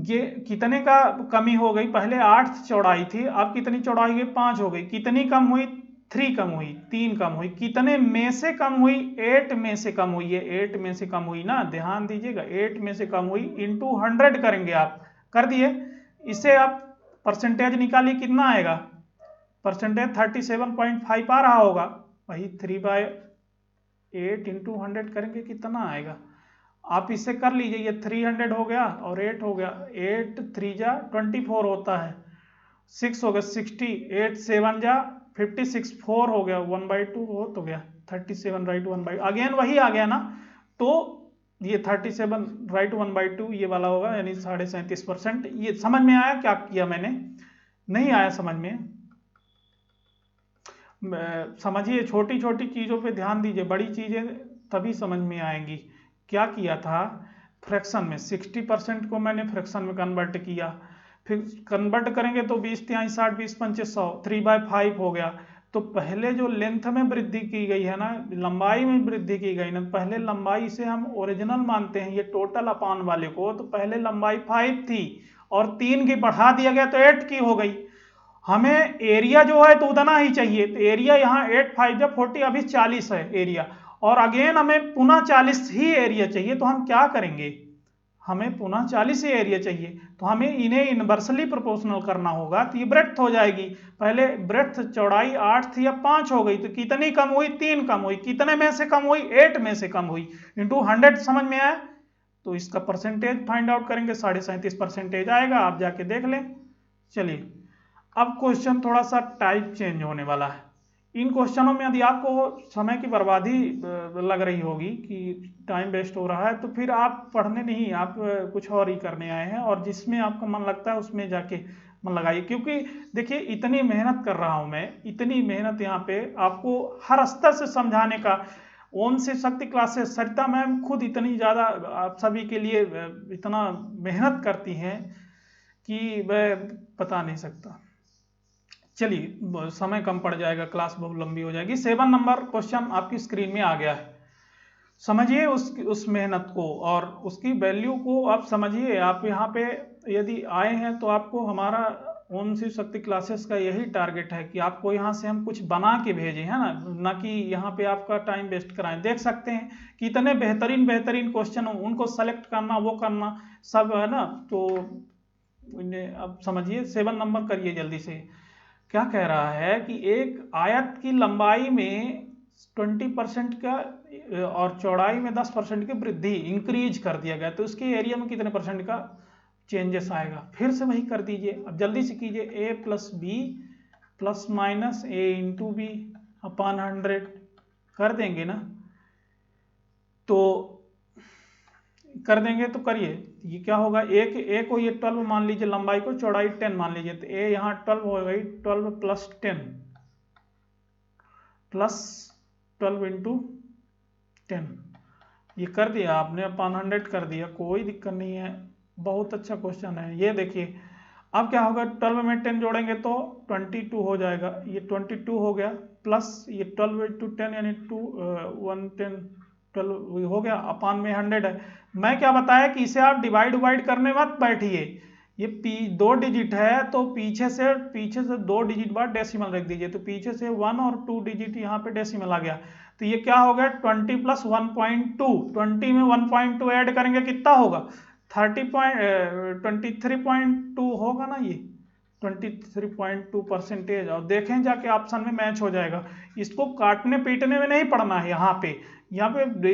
ये कितने का कमी हो गई, पहले 8 चौड़ाई थी, अब कितनी चौड़ाई हुई, 5 हो गई। कितनी कम हुई, 3 कम हुई, 3 कम हुई। कितने में से कम हुई, 8 में से कम हुई है, 8 में से कम हुई ना, ध्यान दीजिएगा 8 में से कम हुई। इंटू 100 करेंगे आप, कर दिए। इसे आप परसेंटेज निकालिए कितना आएगा, परसेंटेज 37.5 आ रहा होगा। वही 3/8 इंटू 100 करेंगे कितना आएगा, आप इसे कर लीजिए। ये 300 हो गया और 8 हो गया, 8 3 जा 24 होता है, 6 हो गया 60, 8 7 जा 56, 4 हो गया, 1/2 हो तो गया 37 राइट 1/, अगेन वही आ गया ना। तो ये 37 राइट 1/2 ये वाला होगा, यानी 37.5%। ये समझ में आया क्या किया मैंने, नहीं आया समझ में, समझिए छोटी छोटी चीजों पे ध्यान दीजिए, बड़ी चीजें तभी समझ में आएंगी। क्या किया था, फ्रैक्शन में 60% को मैंने फ्रैक्शन में कन्वर्ट किया। फिर कन्वर्ट करेंगे तो 20 3 60 20 5 100, 3/5 हो गया। तो पहले जो लेंथ में वृद्धि की गई है ना, लंबाई में वृद्धि की गई ना, पहले लंबाई से हम ओरिजिनल मानते हैं ये टोटल अपान वाले को। तो पहले लंबाई 5 थी और 3 की बढ़ा दिया गया तो 8 की हो गई। हमें एरिया जो है तो उतना ही चाहिए। तो एरिया यहाँ 8 5 जब 40, अभी 40 है एरिया, और अगेन हमें पुनः 40 ही एरिया चाहिए। तो हम क्या करेंगे, हमें पुनः 40 ही एरिया चाहिए। तो हमें इन्हें इनवर्सली प्रोपोर्शनल करना होगा। तो ये ब्रेड्थ हो जाएगी, पहले ब्रेड्थ चौड़ाई 8 थी, अब 5 हो गई। तो कितनी कम हुई, 3 कम हुई। कितने में से कम हुई, 8 में से कम हुई, इंटू 100। समझ में आया। तो इसका परसेंटेज फाइंड आउट करेंगे, 37.5% आएगा, आप जाके देख लें। चलिए अब क्वेश्चन थोड़ा सा टाइप चेंज होने वाला है। इन क्वेश्चनों में यदि आपको समय की बर्बादी लग रही होगी कि टाइम वेस्ट हो रहा है, तो फिर आप पढ़ने नहीं, आप कुछ और ही करने आए हैं, और जिसमें आपका मन लगता है उसमें जाके मन लगाइए। क्योंकि देखिए इतनी मेहनत कर रहा हूं मैं, इतनी मेहनत यहाँ पे आपको हर स्तर से समझाने का। ओम शिव शक्ति क्लासेस, सरिता मैम खुद इतनी ज़्यादा आप सभी के लिए इतना मेहनत करती हैं कि मैं बता नहीं सकता। चलिए समय कम पड़ जाएगा, क्लास बहुत लंबी हो जाएगी। 7 नंबर क्वेश्चन आपकी स्क्रीन में आ गया है। समझिए उस मेहनत को और उसकी वैल्यू को आप समझिए। आप यहाँ पे यदि आए हैं तो आपको हमारा ओम शिव शक्ति क्लासेस का यही टारगेट है कि आपको यहाँ से हम कुछ बना के भेजें, है ना, ना कि यहाँ पे आपका टाइम वेस्ट कराएं। देख सकते हैं कितने बेहतरीन बेहतरीन क्वेश्चन हो, उनको सेलेक्ट करना, वो करना सब, है ना। तो अब समझिए 7 नंबर करिए जल्दी से। क्या कह रहा है कि एक आयत की लंबाई में 20% का और चौड़ाई में 10% की वृद्धि इंक्रीज कर दिया गया, तो उसके एरिया में कितने परसेंट का चेंजेस आएगा। फिर से वही कर दीजिए, अब जल्दी से कीजिए। A plus B plus minus A into B अपान 100 कर देंगे ना, तो कर देंगे तो करिए। ये क्या होगा, एक ए को ये 12 मान लीजिए, लंबाई को, चौड़ाई 10 मान लीजिए। तो ए यहाँ 12 हो गई, 12 प्लस 10 प्लस 12 इंटू 10 ये कर दिया आपने, अपॉन 100 कर दिया, कोई दिक्कत नहीं है, बहुत अच्छा क्वेश्चन है। ये देखिए अब क्या होगा, 12 में 10 जोड़ेंगे तो 22 हो जाएगा, ये 22 हो गया, प्लस ये 12 into 10 यानी 110 12 हो गया, अपान में 100 है। मैं क्या बताया कि इसे आप डिवाइड वाइड करने मत बैठिए, ये दो डिजिट है तो पीछे से 2 डिजिट बाद डेसिमल रख दीजिए, तो पीछे से 1 और 2 डिजिट यहाँ पे डेसिमल आ गया, तो ये क्या हो गया 20 प्लस 1.2, 20 में 1.2 ऐड करेंगे कितना होगा 23.2 होगा ना, ये 23.2% और देखें जाके ऑप्शन में मैच हो जाएगा। इसको काटने पीटने में नहीं पड़ना है, यहाँ पे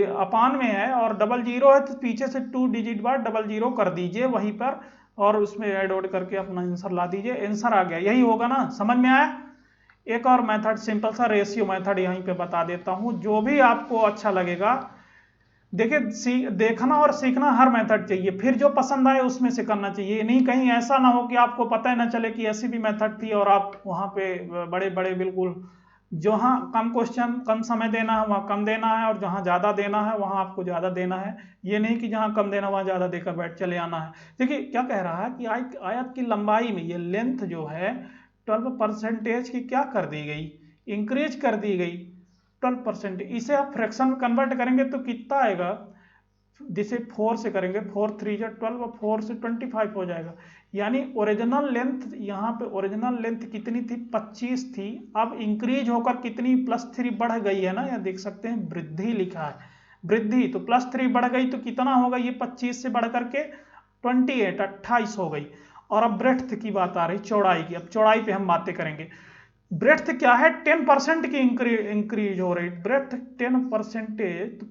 अपान में है और डबल जीरो है तो पीछे से 2 डिजिट बाद डबल जीरो कर दीजिए वहीं पर और उसमें ऐड ऑड करके अपना आंसर ला दीजिए, आंसर आ गया, यही होगा ना, समझ में आया। एक और मेथड सिंपल सा रेशियो मेथड यहीं पे बता देता हूं, जो भी आपको अच्छा लगेगा। देखिए देखना और सीखना हर मेथड चाहिए, फिर जो पसंद आए उसमें से करना चाहिए, नहीं कहीं ऐसा ना हो कि आपको पता ही ना चले कि ऐसी भी मेथड थी और आप वहां पे बड़े बड़े बिल्कुल, जहाँ कम क्वेश्चन कम समय देना है वहाँ कम देना है और जहाँ ज़्यादा देना है वहाँ आपको ज़्यादा देना है, ये नहीं कि जहाँ कम देना वहाँ ज़्यादा देकर बैठ चले आना है। देखिए क्या कह रहा है कि आयत की लंबाई में ये लेंथ जो है 12% की क्या कर दी गई, इंक्रीज कर दी गई 12%, इसे आप फ्रैक्शन में कन्वर्ट करेंगे तो कितना आएगा, जिसे 4 से करेंगे 4 3 जा 12 और 4 से 25 हो जाएगा, यानी ओरिजिनल लेंथ, यहाँ पे ओरिजिनल लेंथ कितनी थी 25 थी, अब इंक्रीज होकर कितनी +3 बढ़ गई है ना, यहाँ देख सकते हैं वृद्धि लिखा है, वृद्धि, तो +3 बढ़ गई तो कितना होगा, ये 25 से बढ़ करके 28 हो गई। और अब ब्रेड्थ की बात आ रही, चौड़ाई की, अब चौड़ाई पे हम बातें करेंगे। ब्रेड्थ क्या है 10% की इंक्रीज हो रही, ब्रेड्थ 10%, तो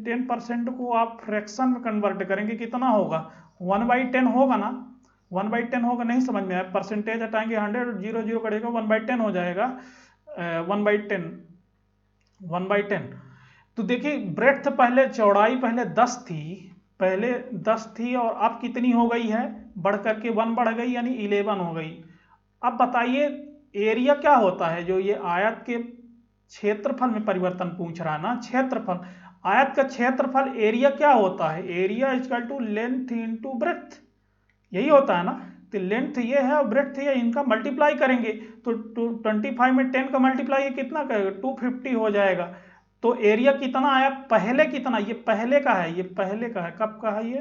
10% को आप फ्रैक्शन में कन्वर्ट करेंगे कितना होगा 1/10 होगा ना, 1/10 होगा, नहीं समझ में आया, परसेंटेज हटाएंगे 100 जीरो जीरो करेगा 1/10 हो जाएगा, 1/10 1/10। तो देखिए ब्रेड्थ पहले, चौड़ाई पहले 10 थी, पहले 10 थी और अब कितनी हो गई है, बढ़ करके 1 बढ़ गई यानी 11 हो गई। अब बताइए एरिया क्या होता है, जो ये आयत के क्षेत्रफल में परिवर्तन पूछ रहा है ना, क्षेत्रफल, आयत का क्षेत्रफल एरिया क्या होता है, area equal to length into breadth, यही होता है ना, तो लेंथ ये है और ब्रेड्थ ये, इनका मल्टीप्लाई करेंगे तो 25 में 10 का मल्टीप्लाई कितना करेगा 250 हो जाएगा, तो एरिया कितना आया, पहले कितना, ये पहले का है, ये पहले का है, कब का है, ये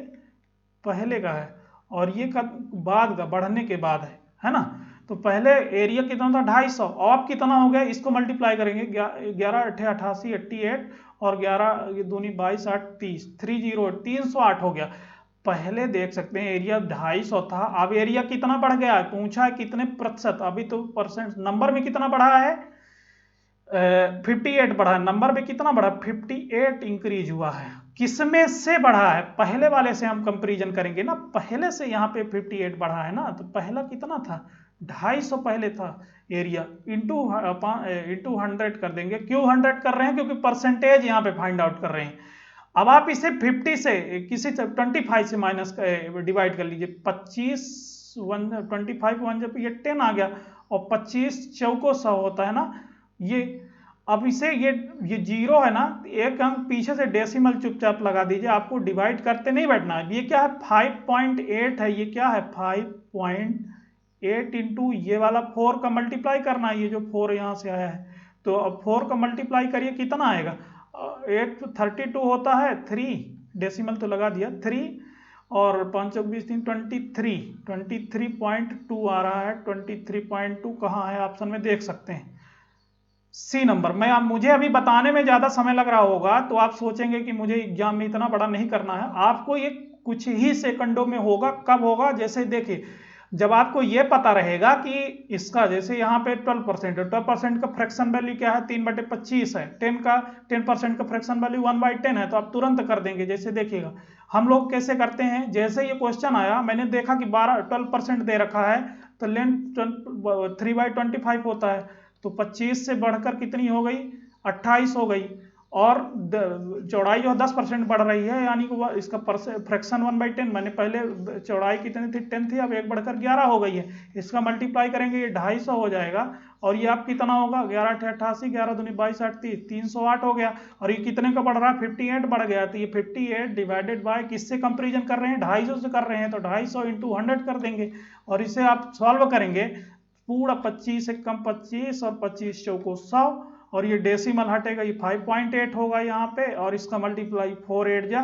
पहले का है और ये कब बाद का, बढ़ने के बाद है ना, तो पहले एरिया कितना था 250, अब कितना हो गया, इसको मल्टीप्लाई करेंगे 11 8 88 88 और 11 ये दूनी 22 8 30 308 हो गया। पहले देख सकते हैं एरिया 250 था, अब एरिया कितना बढ़ गया है, पूछा है कितने प्रतिशत, अभी तो परसेंट, नंबर में कितना बढ़ा है 58 बढ़ा है, नंबर में कितना बढ़ा 58 इंक्रीज हुआ है, किसमें से बढ़ा है, पहले वाले से हम कंपैरिजन करेंगे ना, पहले से यहाँ पे 58 बढ़ा है ना, तो पहला कितना था 250 पहले था एरिया, इंटू 100 कर देंगे, क्यों 100 कर रहे हैं, क्योंकि परसेंटेज यहाँ पे फाइंड आउट कर रहे हैं। अब आप इसे 50 से किसी से 25 से माइनस डिवाइड कर लीजिए, 25 25 1 जब ये 10 आ गया और 25 चौको 100 होता है ना ये, अब इसे ये जीरो है ना, एक अंक पीछे से डेसिमल चुपचाप लगा दीजिए, आपको डिवाइड करते नहीं बैठना है, ये क्या है 5.8 है, ये क्या है 5.8 इंटू ये वाला 4 का मल्टीप्लाई करना है, ये जो 4 यहाँ से आया है, तो अब 4 का मल्टीप्लाई करिए कितना आएगा 8 32 होता है, 3 डेसिमल तो लगा दिया 3 और 5 20 23.2 आ रहा है, 23.2 कहाँ है ऑप्शन में देख सकते हैं, सी नंबर। मुझे अभी बताने में ज्यादा समय लग रहा होगा तो आप सोचेंगे कि मुझे एग्जाम में इतना बड़ा नहीं करना है, आपको ये कुछ ही सेकंडों में होगा, कब होगा, जैसे देखिए जब आपको ये पता रहेगा कि इसका, जैसे यहाँ पे 12% है, 12% का फ्रैक्शन वैल्यू क्या है 3/25 है, 10% का फ्रैक्शन वैल्यू 1/10 है, तो आप तुरंत कर देंगे। जैसे देखिएगा हम लोग कैसे करते हैं, जैसे ये क्वेश्चन आया मैंने देखा कि 12% दे रखा है तो लेंथ 3/25 होता है, तो 25 से बढ़कर कितनी हो गई 28 हो गई, और चौड़ाई जो है 10% बढ़ रही है, यानी कि इसका फ्रैक्शन 1/10, मैंने पहले चौड़ाई कितनी थी 10 थी, अब 1 बढ़कर 11 हो गई है। इसका मल्टीप्लाई करेंगे ये 250 हो जाएगा, और ये आप कितना होगा 11 × 88, 11 दूनी 22 8 30, 308 हो गया। और ये कितने का बढ़ रहा है 58 बढ़ गया, तो ये 58 डिवाइडेड बाय किससे कंपेरिजन कर रहे हैं 250 से कर रहे हैं, तो 250 × 100 कर देंगे, और इसे आप सॉल्व करेंगे पूरा 25 से कम 25 और 25 चौको 100, और ये डेसिमल हटेगा, ये 5.8 होगा यहाँ पे, और इसका मल्टीप्लाई 4 8 जा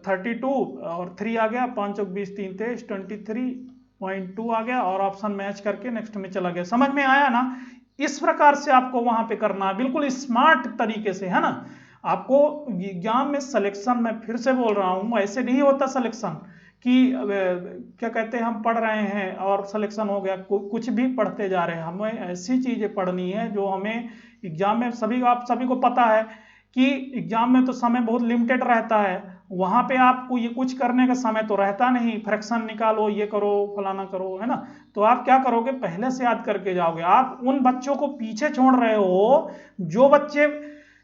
32 और 3 आ गया, 5 चौक 20 3 23 23.2 आ गया, और ऑप्शन मैच करके नेक्स्ट में चला गया। समझ में आया ना? इस प्रकार से आपको वहां पे करना है, बिल्कुल स्मार्ट तरीके से, है ना। आपको एग्जाम में सिलेक्शन, मैं फिर से बोल रहा हूं, ऐसे नहीं होता सिलेक्शन कि क्या कहते हैं हम पढ़ रहे हैं और सिलेक्शन हो गया, कुछ भी पढ़ते जा रहे हैं। हमें ऐसी चीजें पढ़नी है जो हमें एग्जाम में, आप सभी को पता है कि एग्जाम में तो समय बहुत लिमिटेड रहता है, वहां पे आपको ये कुछ करने का समय तो रहता नहीं, फ्रैक्शन निकालो, ये करो, फलाना करो, है ना। तो आप क्या करोगे, पहले से याद करके जाओगे। आप उन बच्चों को पीछे छोड़ रहे हो जो बच्चे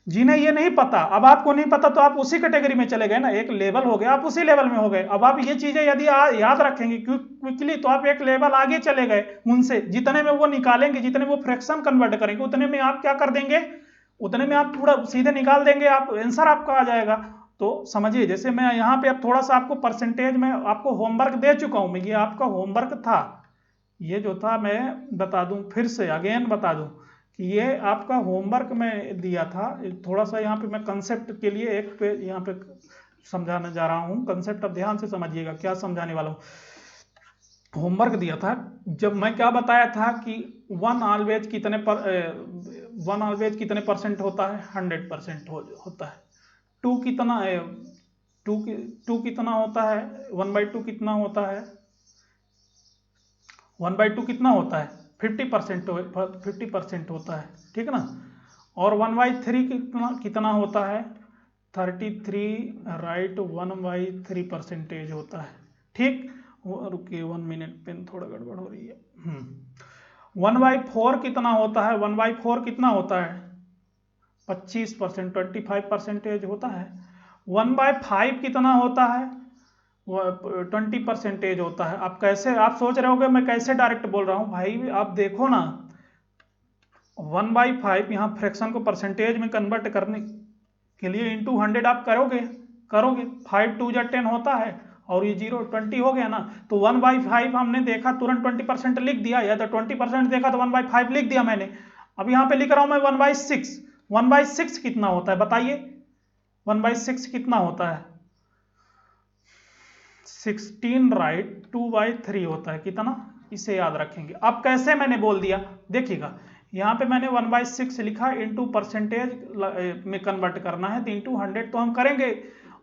जिन्हें ये नहीं पता। अब आपको नहीं पता तो आप उसी कैटेगरी में चले गए ना, एक लेवल हो गया, आप उसी लेवल में हो गए। अब आप ये चीजें यदि याद रखेंगे क्विकली तो आप एक लेवल आगे चले गए उनसे। जितने में वो निकालेंगे, जितने वो फ्रैक्शन कन्वर्ट करेंगे, उतने में आप क्या कर देंगे, उतने में आप पूरा सीधे निकाल देंगे, आप आंसर आपका आ जाएगा। तो समझिए, जैसे मैं यहाँ पे अब थोड़ा सा आपको परसेंटेज में आपको होमवर्क दे चुका हूं मैं, ये आपका होमवर्क था, ये जो था मैं बता दूं, फिर से अगेन बता दूं कि ये आपका होमवर्क में दिया था। थोड़ा सा यहाँ पे मैं कंसेप्ट के लिए एक पे यहाँ पे समझाने जा रहा हूँ, कंसेप्ट अब ध्यान से समझिएगा क्या समझाने वाला हूँ। होमवर्क दिया था, जब मैं क्या बताया था कि 1 ऑलवेज कितने परसेंट होता है, 100% होता है। 2 कितना है, 2 कितना होता है, 1/2 कितना होता है, 1/2 कितना होता है 50% होता है, ठीक है ना। और 1/3 कितना होता है 33, राइट, 1/3% होता है, ठीक। रुकिए 1 मिनट, पेन थोड़ा गड़बड़ हो रही है। 1/4 कितना होता है, 1/4 कितना होता है 25%, 25% होता है। 1/5 कितना होता है 20% होता है। आप कैसे, आप सोच रहे होगे मैं कैसे डायरेक्ट बोल रहा हूं भाई, आप देखो ना 1/5 यहाँ फ्रैक्शन को परसेंटेज में कन्वर्ट करने के लिए इंटू 100 आप करोगे 5 2 10 होता है, और ये 0 20 हो गया ना। तो 1/5 हमने देखा तुरंत 20% लिख दिया, या तो 20% देखा तो 1/5 लिख दिया मैंने। अब यहाँ पे लिख रहा हूं मैं 1/6। 1/6 कितना होता है बताइए, 1/6 कितना होता है 16, राइट, 2/3 होता है कितना, इसे याद रखेंगे। अब कैसे मैंने बोल दिया देखिएगा, यहाँ पे मैंने 1/6 लिखा, इंटू परसेंटेज में कन्वर्ट करना है, तो इंटू 100 तो हम करेंगे,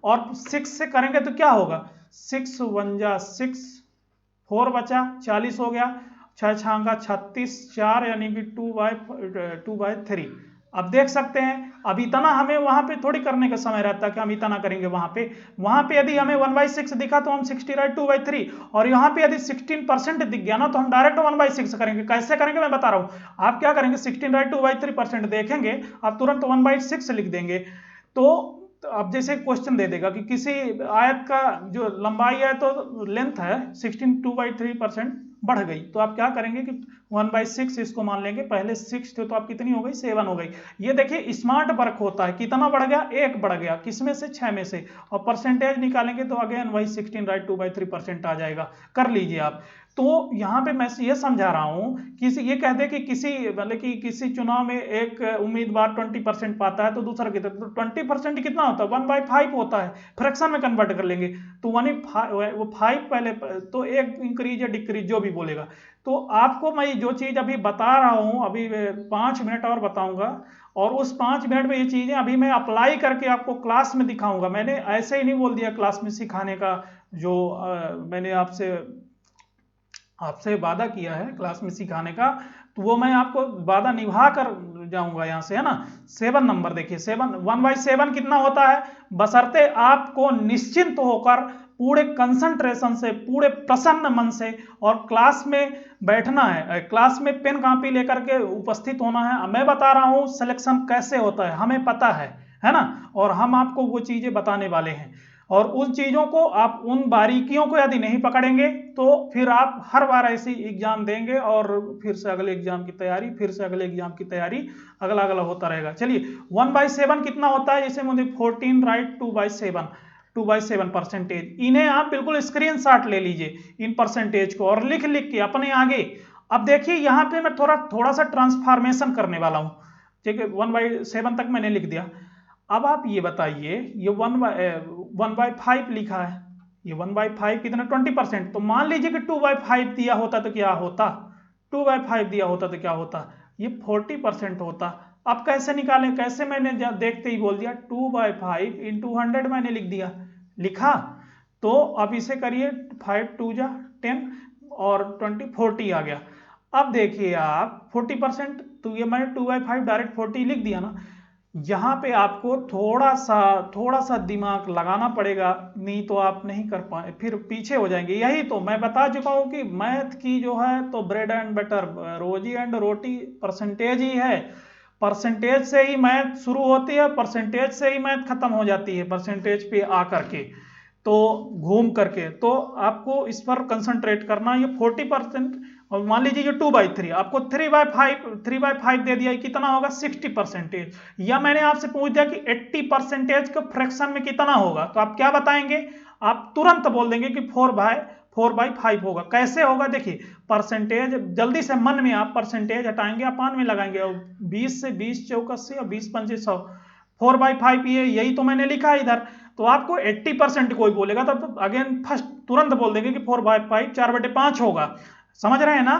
और 6 से करेंगे तो क्या होगा 6 1 जा 6, 4 बचा 40 हो गया, 6 6 36, 4 यानी कि 2/3। अब देख सकते हैं, अब इतना हमें वहां पे थोड़ी करने का समय रहता है कि हम इतना करेंगे। वहां पे यदि हमें 1/6 दिखा तो हम 60, राइट, 2/3, और यहाँ पे यदि 16% दिख गया ना तो हम डायरेक्ट 1/6 करेंगे। कैसे करेंगे मैं बता रहा हूं, आप क्या करेंगे 16, राइट, 2/3% देखेंगे, आप तुरंत 1/6 लिख देंगे। तो अब जैसे क्वेश्चन दे देगा कि किसी आयत का जो लंबाई है तो लेंथ है 16, 2/3% बढ़ गई, तो आप क्या करेंगे कि 1/6 इसको मान लेंगे, पहले 6 थे तो आप कितनी हो गई 7 हो गई। ये देखिए स्मार्ट वर्क होता है, कितना बढ़ गया 1 बढ़ गया, किसमें से 6 में से, और परसेंटेज निकालेंगे तो अगेन वही 16, राइट, 2/3% आ जाएगा। कर लीजिए आप। तो यहाँ पे मैं ये समझा रहा हूं कि ये कह दे कि मतलब कि किसी चुनाव में एक उम्मीदवार 20% पाता है तो दूसरा कितना, तो 20% कितना होता है 1/5 होता है, फ्रैक्शन में कन्वर्ट कर लेंगे तो 1/5 पहले, तो एक इंक्रीज या डिक्रीज जो भी बोलेगा। तो आपको मैं जो चीज अभी बता रहा हूं, अभी 5 मिनट और बताऊंगा, और उस 5 मिनट में ये चीजें अभी मैं अप्लाई करके आपको क्लास में दिखाऊंगा। मैंने ऐसे ही नहीं बोल दिया क्लास में सिखाने का, जो मैंने आपसे वादा किया है क्लास में सिखाने का, तो वो मैं आपको वादा निभा कर जाऊंगा यहाँ से, है ना। 7 नंबर देखिए, 1/7 कितना होता है, बशर्ते आपको निश्चिंत होकर पूरे कंसंट्रेशन से, पूरे प्रसन्न मन से और क्लास में बैठना है, क्लास में पेन कॉपी लेकर के उपस्थित होना है। मैं बता रहा हूं सिलेक्शन कैसे होता है, हमें पता है ना, और हम आपको वो चीजें बताने वाले हैं। और उन चीजों को आप, उन बारीकियों को यदि नहीं पकड़ेंगे तो फिर आप हर बार ऐसी एग्जाम देंगे और फिर से अगले एग्जाम की तैयारी, फिर से अगले एग्जाम की तैयारी, अगला अगला होता रहेगा। चलिए 1/7 कितना होता है, जैसे मुझे 14 राइट 2/7 परसेंटेज। इन्हें आप बिल्कुल स्क्रीनशॉट ले लीजिए इन परसेंटेज को और लिख लिख के अपने आगे। अब देखिए यहाँ पे मैं थोड़ा सा ट्रांसफॉर्मेशन करने वाला हूं, ठीक है। 1/7 तक मैंने लिख दिया। अब आप ये बताइए, ये 1/5 लिखा है, ये 1/5 कितना 20%। तो मान लीजिए कि 2/5 दिया होता तो क्या होता, 2/5 दिया होता तो क्या होता, ये 40% होता। अब कैसे निकालें, कैसे, मैंने देखते ही बोल दिया 2/5 × 100 मैंने लिख दिया, लिखा। तो अब इसे करिए 5 2 जा 10 और 20 40 आ गया। अब देखिए आप 40%, तो ये मैंने 2/5 डायरेक्ट 40 लिख दिया ना। यहाँ पे आपको थोड़ा सा दिमाग लगाना पड़ेगा, नहीं तो आप नहीं कर पाए, फिर पीछे हो जाएंगे। यही तो मैं बता चुका हूं कि मैथ की जो है तो ब्रेड एंड बटर, रोजी एंड रोटी परसेंटेज ही है। परसेंटेज से ही मैथ शुरू होती है, परसेंटेज से ही मैथ खत्म हो जाती है, परसेंटेज पे आकर के, तो घूम करके। तो आपको इस पर कंसंट्रेट करना। ये 40%, और मान लीजिए ये 2/3, आपको 3/5 दे दिया, कितना होगा 60%। या मैंने आपसे पूछ दिया कि 80% के फ्रैक्शन में कितना होगा, तो आप क्या बताएंगे, आप तुरंत बोल देंगे कि 4/5 होगा। कैसे होगा, देखिए परसेंटेज, जल्दी से मन में आप परसेंटेज हटाएंगे, अपान में लगाएंगे, और 20 से 20 चौक 80 और 20 पंचे 100, 4/5 ये यही तो मैंने लिखा है इधर। तो आपको 80% कोई बोलेगा तो अगेन फर्स्ट तुरंत बोल देंगे कि 4/5 4/5 होगा। समझ रहे हैं ना।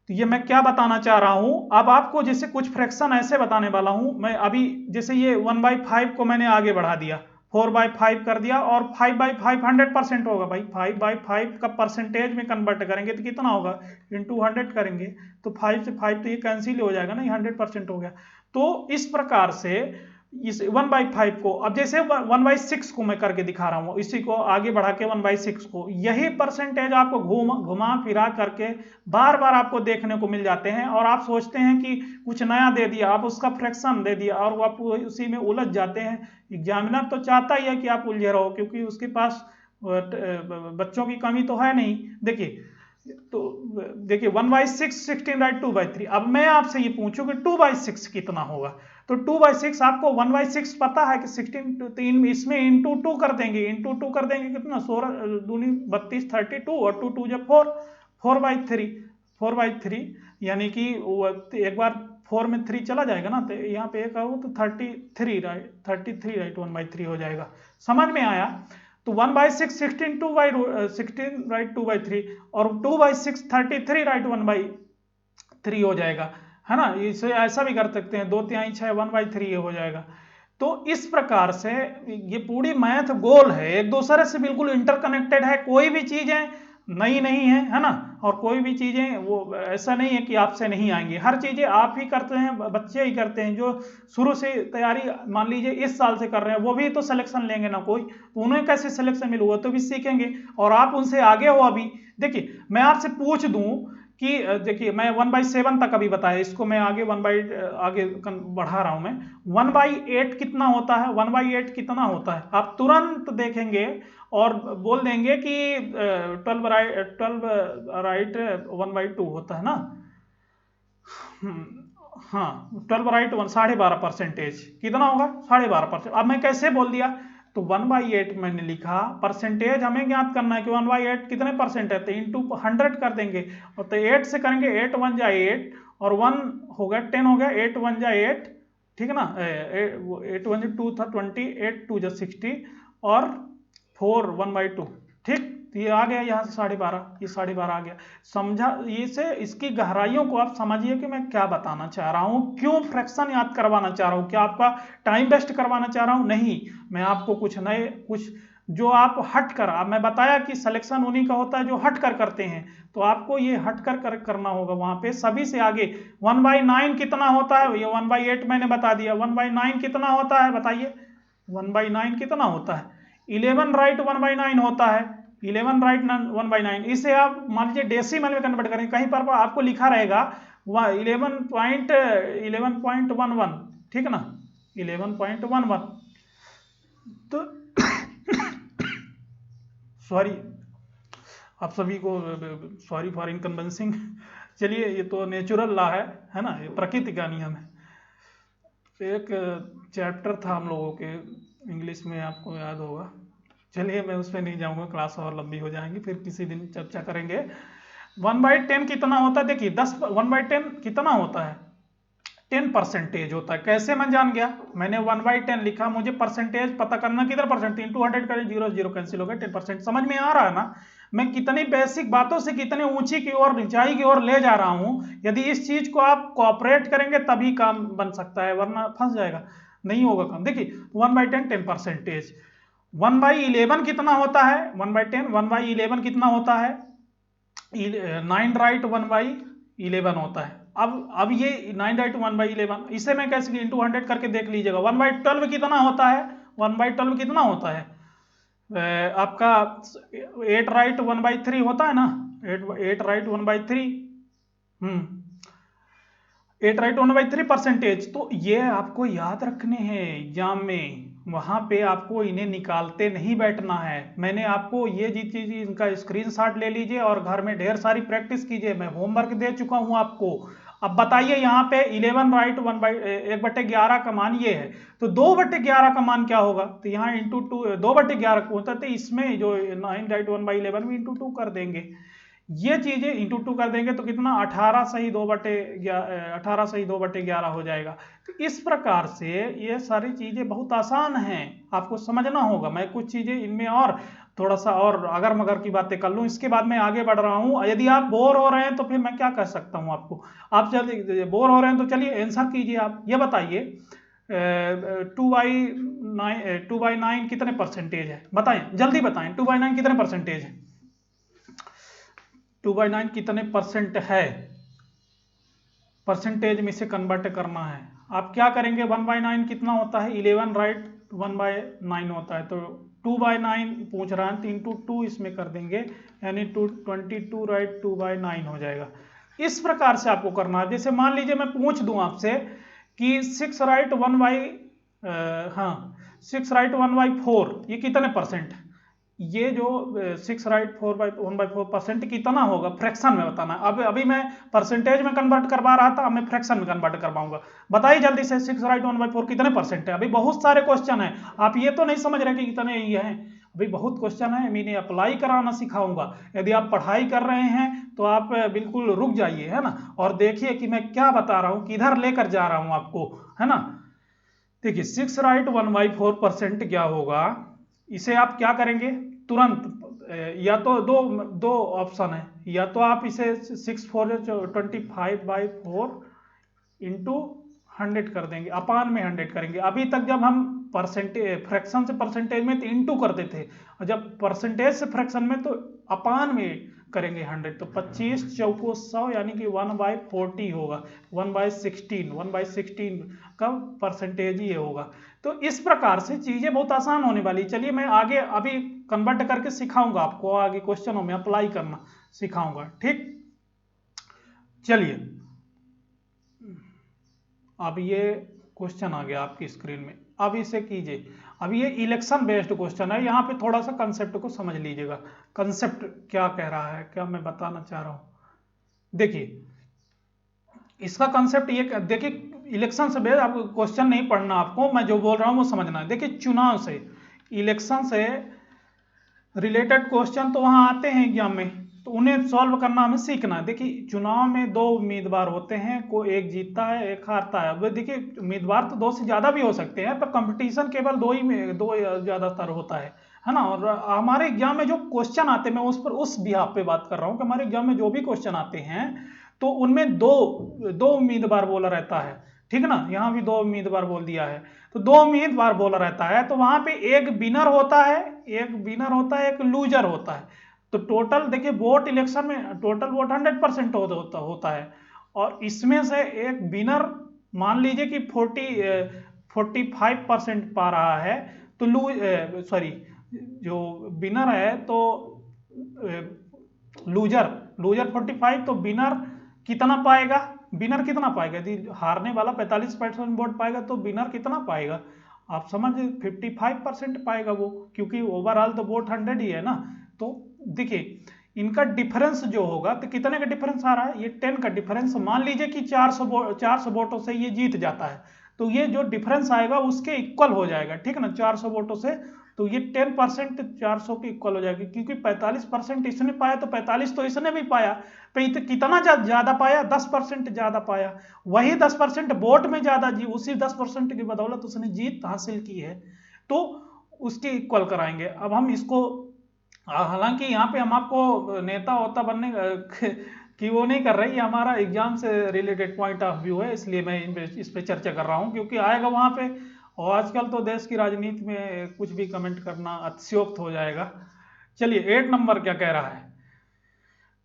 तो ये मैं क्या बताना चाह रहा हूं, अब आपको जैसे कुछ फ्रैक्शन ऐसे बताने वाला हूं मैं अभी। जैसे ये 1/5 को मैंने आगे बढ़ा दिया, 4/5 कर दिया, और 5/5 100% होगा भाई। 5/5 का परसेंटेज में कन्वर्ट करेंगे तो कितना होगा, × 100 करेंगे तो 5 से 5 तो ये कैंसिल हो जाएगा ना, ये 100% हो गया। तो इस प्रकार से इस 1/5 को, अब जैसे 1/6 को मैं करके दिखा रहा हूं, इसी को आगे बढ़ा के 1/6 को, यही परसेंटेज आपको घुमा फिरा करके बार बार आपको देखने को मिल जाते हैं। और आप सोचते हैं कि कुछ नया दे दिया, आप उसका फ्रैक्शन दे दिया और आप उसी में उलझ जाते हैं। एग्जामिनर तो चाहता ही है कि आप उलझे रहो, क्योंकि उसके पास बच्चों की कमी तो है नहीं। देखिए, तो देखिए 1/6 16 राइट 2/3। अब मैं आपसे ये पूछूं कि 2/6 कितना होगा, तो 2/6 आपको 1/6 पता है कि 16 3 इसमें × 2 कर देंगे, × 2 कर देंगे कितना, 16 दूनी 32 32 और 2 2 जब 4 4/3 यानी कि एक बार 4 में 3 चला जाएगा ना, तो यहाँ पे एक आओ तो 33 राइट 1/3 हो जाएगा। समझ में आया। तो 1/6 16 राइट 2/3 और 2/6 33 राइट 1/3 हो जाएगा, है ना। इसे ऐसा भी कर सकते हैं 2/3 6 1/3 हो जाएगा। तो इस प्रकार से ये पूरी मैथ गोल है, एक दूसरे से बिल्कुल इंटरकनेक्टेड है। कोई भी चीजें नई नहीं है ना, और कोई भी चीजें वो ऐसा नहीं है कि आपसे नहीं आएंगी। हर चीजें आप ही करते हैं, बच्चे ही करते हैं जो शुरू से तैयारी मान लीजिए इस साल से कर रहे हैं, वो भी तो सिलेक्शन लेंगे ना कोई, तो उन्हें कैसे सिलेक्शन मिलूगा, तो भी सीखेंगे और आप उनसे आगे हो। अभी देखिए मैं आपसे पूछ दूं कि देखिए मैं 1/7 तक अभी बताया, इसको मैं आगे आगे बढ़ा रहा हूं मैं। 1/8 कितना होता है, 1/8 कितना होता है, आप तुरंत देखेंगे और बोल देंगे कि 12 राइट 1/2 होता है ना। हाँ 12 राइट 12.5%, कितना होगा 12.5%। अब मैं कैसे बोल दिया, तो 1/8 मैंने लिखा, परसेंटेज हमें ज्ञात करना है कि 1/8 कितने परसेंट है, तो × 100 कर देंगे, और तो 8 से करेंगे 8 1 जा 8 और 1 हो गया 10 हो गया, 8 1 जा 8, ठीक है ना, 8 1 जा 2 था 20, 8 2 जा 60 और 4 1/2, ठीक। तो ये आ गया यहाँ से 12.5, ये 12.5 आ गया। समझा, इसे इसकी गहराइयों को आप समझिए कि मैं क्या बताना चाह रहा हूँ, क्यों फ्रैक्शन याद करवाना चाह रहा हूँ, क्या आपका टाइम वेस्ट करवाना चाह रहा हूँ, नहीं। मैं आपको कुछ नए, कुछ जो आप हट कर, अब मैं बताया कि सिलेक्शन उन्हीं का होता है जो हट कर करते हैं, तो आपको ये हट कर करना होगा वहां पे सभी से आगे। 1/9 कितना होता है, ये 1/8 मैंने बता दिया। 1/9 कितना होता है बताइए, 1/9 कितना होता है, 11 राइट 1/9 होता है, 11 राइट 1/9। इसे आप मान लीजिए डेसिमल में कन्वर्ट करेंगे, कहीं पर आपको लिखा रहेगा 11.11, ठीक है ना, 11.11। तो सॉरी आप सभी को, सॉरी फॉर इनकन्वेंसिंग। चलिए, ये तो नेचुरल लॉ है ना, ये प्रकृति का नियम है। एक चैप्टर था हम लोगों के इंग्लिश में, आपको याद होगा। चलिए मैं उसमें नहीं जाऊंगा, क्लास और लंबी हो जाएंगी, फिर किसी दिन चर्चा करेंगे। 1/10 कितना होता है? देखिए 1/10 कितना होता है? 10% होता है। कैसे मैं जान गया? मैंने 1/10 लिखा, मुझे परसेंटेज पता करना, किधर परसेंट, इंटू 100 करें, 0 0 कैंसिल हो गया, 10%। समझ में आ रहा है ना मैं कितनी बेसिक बातों से कितने ऊंची की ओर, ऊंचाई की ओर ले जा रहा हूं। यदि इस चीज को आप कोऑपरेट करेंगे तभी काम बन सकता है, वरना फंस जाएगा, नहीं होगा काम। देखिए 1/10 10%। 1/11 कितना होता है? 1/10 1/11 कितना होता है? 9 राइट 1/11 होता है। अब ये 9 राइट 1/11, इसे मैं कैसे इंटू 100 करके देख लीजिएगा। 1/12 कितना होता है? 1/12 कितना होता है? आपका 8 राइट 1/3 होता है ना, 8 राइट 1/3। 8 राइट 1/3%। तो ये आपको याद रखने हैं एग्जाम में, वहां पे आपको इन्हें निकालते नहीं बैठना है। मैंने आपको ये जी चीज, इनका स्क्रीनशॉट ले लीजिए और घर में ढेर सारी प्रैक्टिस कीजिए, मैं होमवर्क दे चुका हूं आपको। अब बताइए यहाँ पे 11 राइट 1/11 का मान ये है, तो 2/11 का मान क्या होगा? तो यहाँ इंटू 2/11 होता है, तो इसमें जो 9 राइट 1/11 में इंटू 2 कर देंगे। ये चीजें इंटू 2 कर देंगे तो कितना, 18 सही 2/11 हो जाएगा। तो इस प्रकार से ये सारी चीजें बहुत आसान हैं, आपको समझना होगा। मैं कुछ चीजें इनमें और थोड़ा सा और अगर मगर की बातें कर लूं, इसके बाद मैं आगे बढ़ रहा हूं। यदि आप बोर हो रहे हैं तो फिर मैं क्या कर सकता हूं आपको, आप जल्दी बोर हो रहे हैं तो चलिए आंसर कीजिए। आप ये बताइए 2/9 कितने परसेंटेज है? बताएं, जल्दी बताएं, 2/9 कितने परसेंटेज है? 2/9 कितने परसेंट है? परसेंटेज में इसे कन्वर्ट करना है। आप क्या करेंगे? 1/9 कितना होता है? 11 राइट 1/9 होता है, तो 2/9 पूछ रहा है, तो इंटू 2 इसमें कर देंगे, यानी 22 राइट 2/9 हो जाएगा। इस प्रकार से आपको करना है। जैसे मान लीजिए मैं पूछ दूं आपसे कि 6 राइट 1/4 ये कितने परसेंट? ये जो 6 राइट 1/4% कितना होगा? फ्रैक्शन में बताना। अब अभी मैं परसेंटेज में कन्वर्ट करवा रहा था, अब मैं फ्रैक्शन में कन्वर्ट करवाऊंगा। बताइए जल्दी से 6 राइट 1/4 कितने परसेंट है? अभी बहुत सारे क्वेश्चन है, आप ये तो नहीं समझ रहे कि कितने ये हैं, अभी बहुत क्वेश्चन है, मैं इन्हें अप्लाई कराना सिखाऊंगा। यदि आप पढ़ाई कर रहे हैं तो आप बिल्कुल रुक जाइए, है ना, और देखिए कि मैं क्या बता रहा हूँ, किधर लेकर जा रहा हूँ आपको, है ना। देखिए 6 राइट 1/4% क्या होगा? इसे आप क्या करेंगे तुरंत? या तो दो दो ऑप्शन है, या तो आप इसे 6 4 25/4 इंटू 100 कर देंगे, अपान में 100 करेंगे। अभी तक जब हम परसेंटेज फ्रैक्शन से परसेंटेज में तो इंटू करते थे, और जब परसेंटेज से फ्रैक्शन में तो अपान में करेंगे 100। तो 25 चौको 100 यानी कि 1/40 होगा, 1/16 का परसेंटेज ये होगा। तो इस प्रकार से चीजें बहुत आसान होने वाली। चलिए मैं आगे अभी कन्वर्ट करके सिखाऊंगा आपको, आगे क्वेश्चनों में अप्लाई करना सिखाऊंगा, ठीक। चलिए अब ये क्वेश्चन आ गया आपकी स्क्रीन में, अब इसे कीजिए। अब ये इलेक्शन बेस्ड क्वेश्चन है, यहाँ पे थोड़ा सा कंसेप्ट को समझ लीजिएगा। कंसेप्ट क्या कह रहा है, क्या मैं बताना चाह रहा हूं। देखिए इसका कंसेप्ट ये, देखिए इलेक्शन से बेस्ड आपको क्वेश्चन नहीं पढ़ना, आपको मैं जो बोल रहा हूं वो समझना है। देखिए चुनाव से, इलेक्शन से रिलेटेड क्वेश्चन तो वहां आते हैं एग्जाम में, तो उन्हें सॉल्व करना हमें सीखना है। देखिए चुनाव में 2 उम्मीदवार होते हैं, कोई एक जीतता है एक हारता है। अब देखिए उम्मीदवार तो 2 से ज्यादा भी हो सकते हैं, पर कंपटीशन केवल 2 ही में, 2 ज्यादातर होता है ना। और हमारे एग्जाम में जो क्वेश्चन आते हैं, मैं उस पर उस बिहाफ पे बात कर रहा हूँ कि हमारे एग्जाम में जो भी क्वेश्चन आते हैं तो उनमें दो उम्मीदवार बोला रहता है, ठीक है ना। यहाँ भी 2 उम्मीदवार बोल दिया है, तो 2 उम्मीदवार बोला रहता है, तो वहां पे एक विनर होता है, एक लूजर होता है। तो टोटल देखिए वोट इलेक्शन में टोटल वोट 100% होता है, और इसमें से एक विनर मान लीजिए कि 45% पा रहा है, तो जो विनर है तो लूजर 45, तो विनर कितना पाएगा? विनर कितना पाएगा? यदि हारने वाला 45% वोट पाएगा तो विनर कितना पाएगा? आप समझ 55% पाएगा वो, क्योंकि ओवरऑल तो वोट 100 ही है ना। तो देखिए इनका डिफरेंस जो होगा, तो कितने का डिफरेंस आ रहा है? ये 10 का डिफरेंस। मान लीजिए कि 400 वोटों से ये जीत जाता है, तो ये जो डिफरेंस आएगा उसके इक्वल हो जाएगा, ठीक है ना, 400 वोटों से। तो ये 10% 400 के इक्वल हो जाएगी, क्योंकि 45% इसने पाया तो 45 तो इसने भी पाया। तो कितना ज्यादा पाया? 10% ज्यादा पाया। वही 10% वोट में ज्यादा जी, उसी 10% की बदौलत उसने जीत हासिल की है, तो उसके इक्वल कराएंगे। अब हम इसको, हालांकि यहाँ पे हम आपको नेता वोता बनने कि वो नहीं कर रही, ये हमारा एग्जाम से रिलेटेड पॉइंट ऑफ व्यू है, इसलिए मैं इस पे चर्चा कर रहा हूँ, क्योंकि आएगा वहां पे। और आजकल तो देश की राजनीति में कुछ भी कमेंट करना अतिशयोक्त हो जाएगा। चलिए 8 नंबर क्या कह रहा है?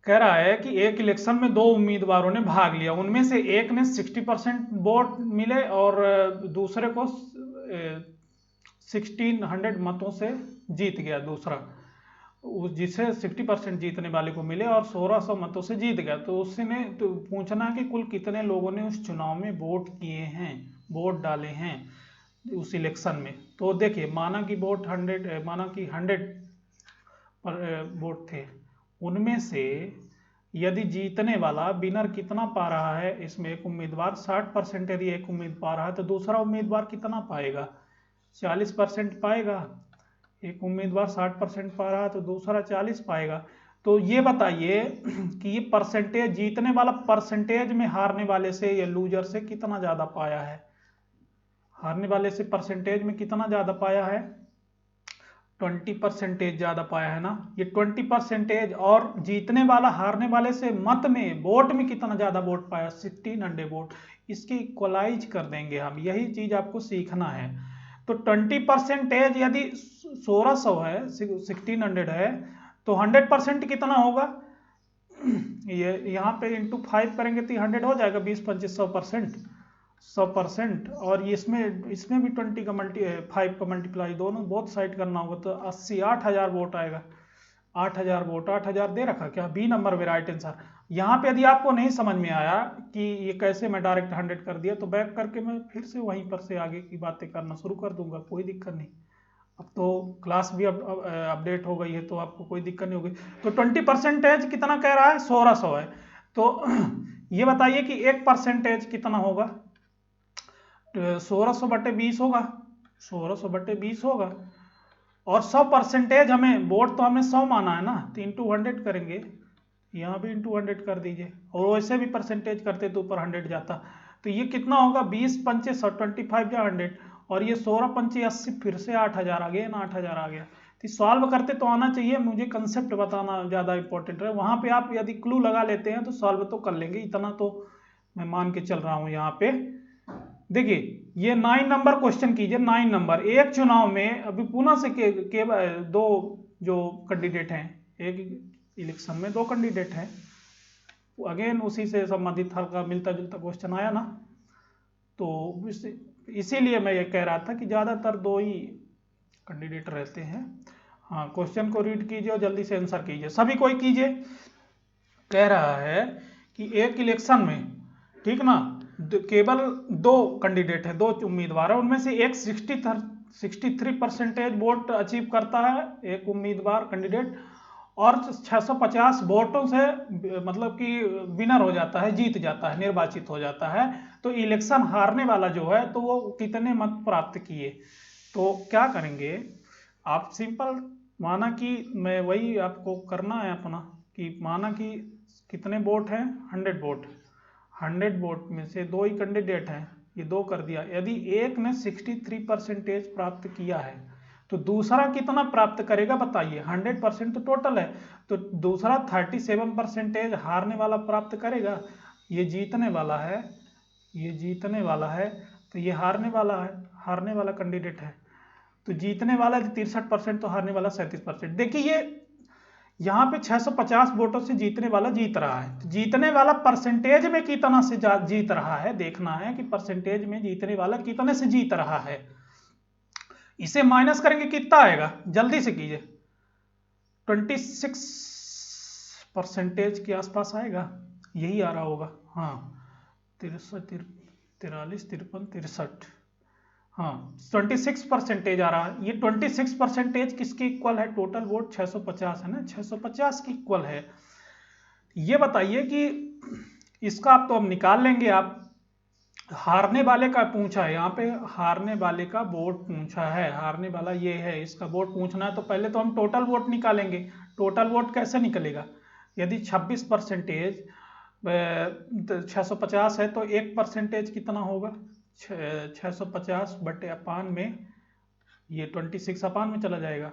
कह रहा है कि एक इलेक्शन में 2 उम्मीदवारों ने भाग लिया, उनमें से एक ने 60% वोट मिले और दूसरे को 1600 मतों से जीत गया। दूसरा जिसे 60% जीतने वाले को मिले और 1600 मतों से जीत गया, तो उसने तो पूछना कि कुल कितने लोगों ने उस चुनाव में वोट किए हैं, वोट डाले हैं उस इलेक्शन में। तो देखिए माना कि वोट 100, माना कि 100 वोट थे, उनमें से यदि जीतने वाला विनर कितना पा रहा है, इसमें एक उम्मीदवार 60% यदि एक उम्मीदवार पा रहा है, तो दूसरा उम्मीदवार कितना पाएगा? 40% पाएगा। एक उम्मीदवार 60% पा रहा है तो दूसरा 40 पाएगा। तो ये बताइए कि ये परसेंटेज, जीतने वाला परसेंटेज में हारने वाले से या लूजर से कितना ज्यादा पाया है? हारने वाले से परसेंटेज में कितना ज्यादा पाया है? 20% ज्यादा पाया है ना। ये 20%, और जीतने वाला हारने वाले से मत में, वोट में कितना ज्यादा वोट पाया? 1600 वोट। इसकी इक्वलाइज कर देंगे हम, यही चीज आपको सीखना है। तो 20% यदि 1600 है, 1600 है, तो 100% कितना होगा? ये यहाँ पे इंटू 5 करेंगे तो 100 हो जाएगा, 20 25 100%, 100%। और इसमें भी 20 का 5 का मल्टीप्लाई दोनों बोथ साइड करना होगा, तो 80 8000 वोट आएगा। 8000 वोट, 8000 दे रखा क्या? बी नंबर में राइट आंसर। यहाँ पे यदि आपको नहीं समझ में आया कि ये कैसे मैं डायरेक्ट 100 कर दिया, तो बैक करके मैं फिर से वहीं पर से आगे की बातें करना शुरू कर दूंगा, कोई दिक्कत नहीं। अब तो क्लास भी अपडेट हो गई है, तो आपको कोई दिक्कत नहीं होगी। तो 20% कितना कह रहा है? 1600 है। तो ये बताइए कि 1% कितना होगा? 1600/20 होगा, 1600/20 होगा। और 100% हमें, वोट तो हमें 100 माना है ना, तो इंटू 100 करेंगे, यहाँ भी इंटू 100 कर दीजिए। और वैसे भी परसेंटेज करते तो ऊपर 100 जाता। तो ये कितना होगा? 20 पंचे 25 या 100, और ये 16 पंचे 80, फिर से 8000 आ गया ना, 8000 आ गया। तो सॉल्व करते तो आना चाहिए, मुझे कंसेप्ट बताना ज़्यादा इंपॉर्टेंट है। वहाँ पे आप यदि क्लू लगा लेते हैं तो सॉल्व तो कर लेंगे, इतना तो मैं मान के चल रहा हूँ। यहाँ पे देखिए ये 9 नंबर क्वेश्चन कीजिए। 9 नंबर, एक चुनाव में अभी पुनः से दो जो कैंडिडेट हैं, एक इलेक्शन में 2 कैंडिडेट हैं, अगेन उसी से संबंधित हल्का मिलता जुलता क्वेश्चन आया ना, तो इसीलिए मैं ये कह रहा था कि ज़्यादातर 2 ही कैंडिडेट रहते हैं। हाँ, क्वेश्चन को रीड कीजिए और जल्दी से आंसर कीजिए, सभी कोई कीजिए। कह रहा है कि एक इलेक्शन में, ठीक ना, केवल 2 कैंडिडेट है, 2 उम्मीदवार है, उनमें से एक 63% वोट अचीव करता है, एक उम्मीदवार कैंडिडेट, और 650 वोटों से मतलब कि विनर हो जाता है, जीत जाता है, निर्वाचित हो जाता है। तो इलेक्शन हारने वाला जो है, तो वो कितने मत प्राप्त किए? तो क्या करेंगे आप? सिंपल, माना कि मैं वही आपको करना है अपना, कि माना कि कितने वोट हैं? 100 वोट। 100 वोट में से 2 ही कैंडिडेट हैं, ये 2 कर दिया। यदि एक ने 63% प्राप्त किया है, तो दूसरा कितना प्राप्त करेगा बताइए? 100% तो टोटल है, तो दूसरा 37% हारने वाला प्राप्त करेगा। ये जीतने वाला है, ये जीतने वाला है, तो ये हारने वाला है, हारने वाला कैंडिडेट है। तो जीतने वाला 63%, तो हारने वाला 37%। देखिए ये यहाँ पे 650 वोटों से जीतने वाला जीत रहा है, तो जीतने वाला परसेंटेज में कितना से जीत रहा है, देखना है कि परसेंटेज में जीतने वाला कितने से जीत रहा है। इसे माइनस करेंगे कितना आएगा, जल्दी से कीजिए। 26% के आसपास आएगा, यही आ रहा होगा। हाँ 43, 43, 53, 63, हाँ 26% आ रहा है। ये 26% किसके इक्वल है, टोटल वोट 650 है ना, 650 की इक्वल है। ये बताइए कि इसका आप तो हम निकाल लेंगे, आप हारने वाले का पूछा है यहाँ पे, हारने वाले का वोट पूछा है, हारने वाला ये है, इसका वोट पूछना है तो पहले तो हम टोटल वोट निकालेंगे। टोटल वोट कैसे निकलेगा, यदि 26% 650 है तो 1% कितना होगा, 650 बटे अपान में ये 26 अपान में चला जाएगा,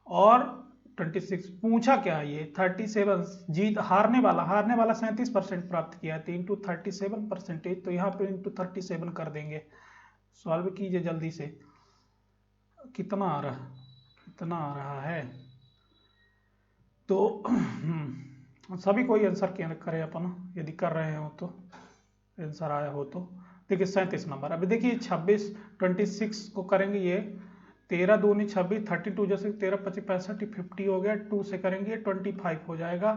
और 26 पूछा क्या है ये 37, जीत हारने वाला 37% प्राप्त किया है, तो इंटू 37%, तो यहाँ पे इंटू 37 कर देंगे। सॉल्व कीजिए जल्दी से, कितना आ रहा है, तो सभी कोई आंसर करें अपन, यदि कर रहे हो तो आंसर आया हो तो। देखिए 37 नंबर, अभी देखिए 26 को करेंगे, ये 13 दूनी 26, 32 जैसे 13 25 65 50 हो गया, 2 से करेंगे 25 हो जाएगा।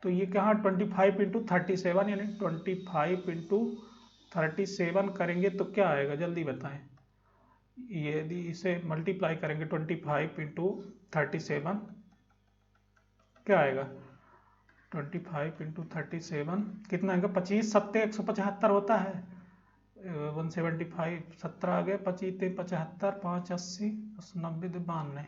तो ये कहाँ 25 इंटू 37, यानी 25 इंटू 37 करेंगे तो क्या आएगा, जल्दी बताएं। यदि इसे मल्टीप्लाई करेंगे 25 इंटू 37 क्या आएगा, 25 इंटू 37 कितना आएगा, 25 7 175 होता है, 175 17 आ गया, 25 75 5 80 90 92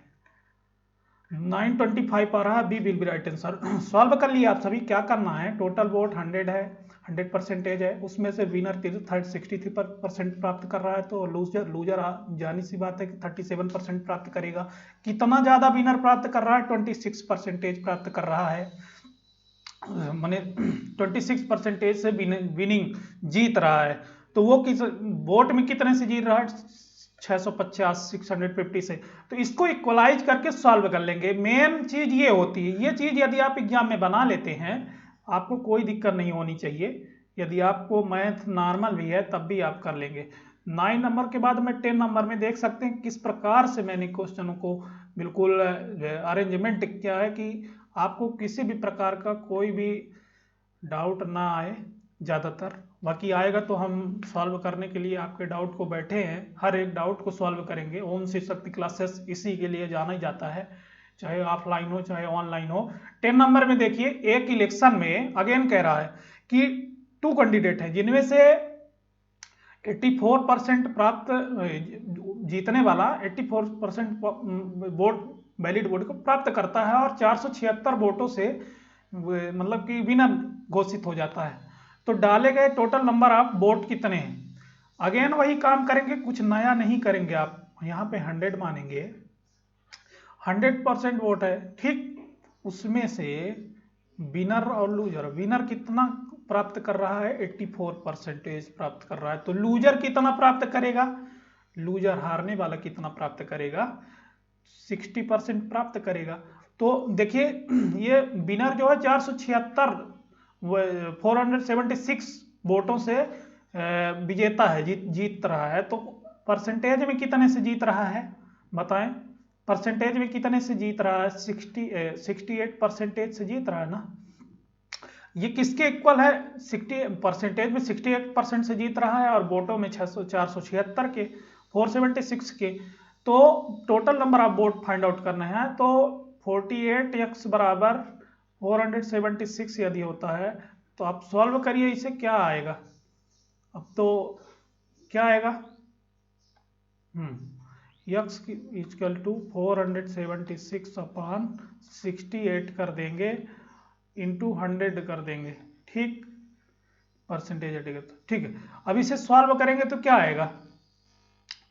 925 आ रहा है, B will be right answer. सॉल्व कर लिया आप सभी, क्या करना है, टोटल वोट 100 है, 100% है, उसमें से विनर 63% प्राप्त कर रहा है, तो लूजर जानी सी बात है कि 37% प्राप्त करेगा। कितना ज्यादा विनर प्राप्त कर रहा है, 26% प्राप्त कर रहा है, माने 26% से विनिंग जीत रहा है। तो वो किस वोट में कितने से जीत रहा है, 650 650 से। तो इसको इक्वलाइज करके सॉल्व कर लेंगे। मेन चीज ये होती है, ये चीज यदि आप एग्जाम में बना लेते हैं आपको कोई दिक्कत नहीं होनी चाहिए। यदि आपको मैथ नॉर्मल भी है तब भी आप कर लेंगे। 9 नंबर के बाद में 10 नंबर में देख सकते हैं किस प्रकार से मैंने क्वेश्चनों को बिल्कुल अरेंजमेंट किया है कि आपको किसी भी प्रकार का कोई भी डाउट ना आए ज़्यादातर। बाकी आएगा तो हम सॉल्व करने के लिए आपके डाउट को बैठे हैं, हर एक डाउट को सॉल्व करेंगे। ओम शिव शक्ति क्लासेस इसी के लिए जाना ही जाता है, चाहे ऑफलाइन हो चाहे ऑनलाइन हो। 10 नंबर में देखिए, एक इलेक्शन में अगेन कह रहा है कि 2 कैंडिडेट हैं जिनमें से 84% प्राप्त जीतने वाला 84% वोट वैलिड वोट को प्राप्त करता है और 476 वोटों से मतलब कि विनर घोषित हो जाता है। तो डाले गए टोटल नंबर ऑफ वोट कितने हैं, अगेन वही काम करेंगे, कुछ नया नहीं करेंगे। आप यहाँ पे 100 मानेंगे, 100% वोट है ठीक, उसमें से विनर और लूजर, विनर कितना प्राप्त कर रहा है, 84% प्राप्त कर रहा है, तो लूजर कितना प्राप्त करेगा, लूजर हारने वाला कितना प्राप्त करेगा, 60% प्राप्त करेगा। तो देखिए ये विनर जो है 476 वोटों से विजेता है, जीत रहा है। तो परसेंटेज में कितने से जीत रहा है बताएं, परसेंटेज में कितने से जीत रहा है, 68% से जीत रहा है ना। ये किसके इक्वल है, 60% में 68% से जीत रहा है और वोटों में 476 के, 476 के। तो total number of vote find out करना है, तो 48x बराबर 476 यदि होता है तो आप सॉल्व करिए, इसे क्या आएगा, अब तो क्या आएगा, x इक्वल टू 476 अपान 68 कर देंगे, इंटू 100 कर देंगे, ठीक, परसेंटेज हटेगा तो ठीक है। अब इसे सॉल्व करेंगे तो क्या आएगा,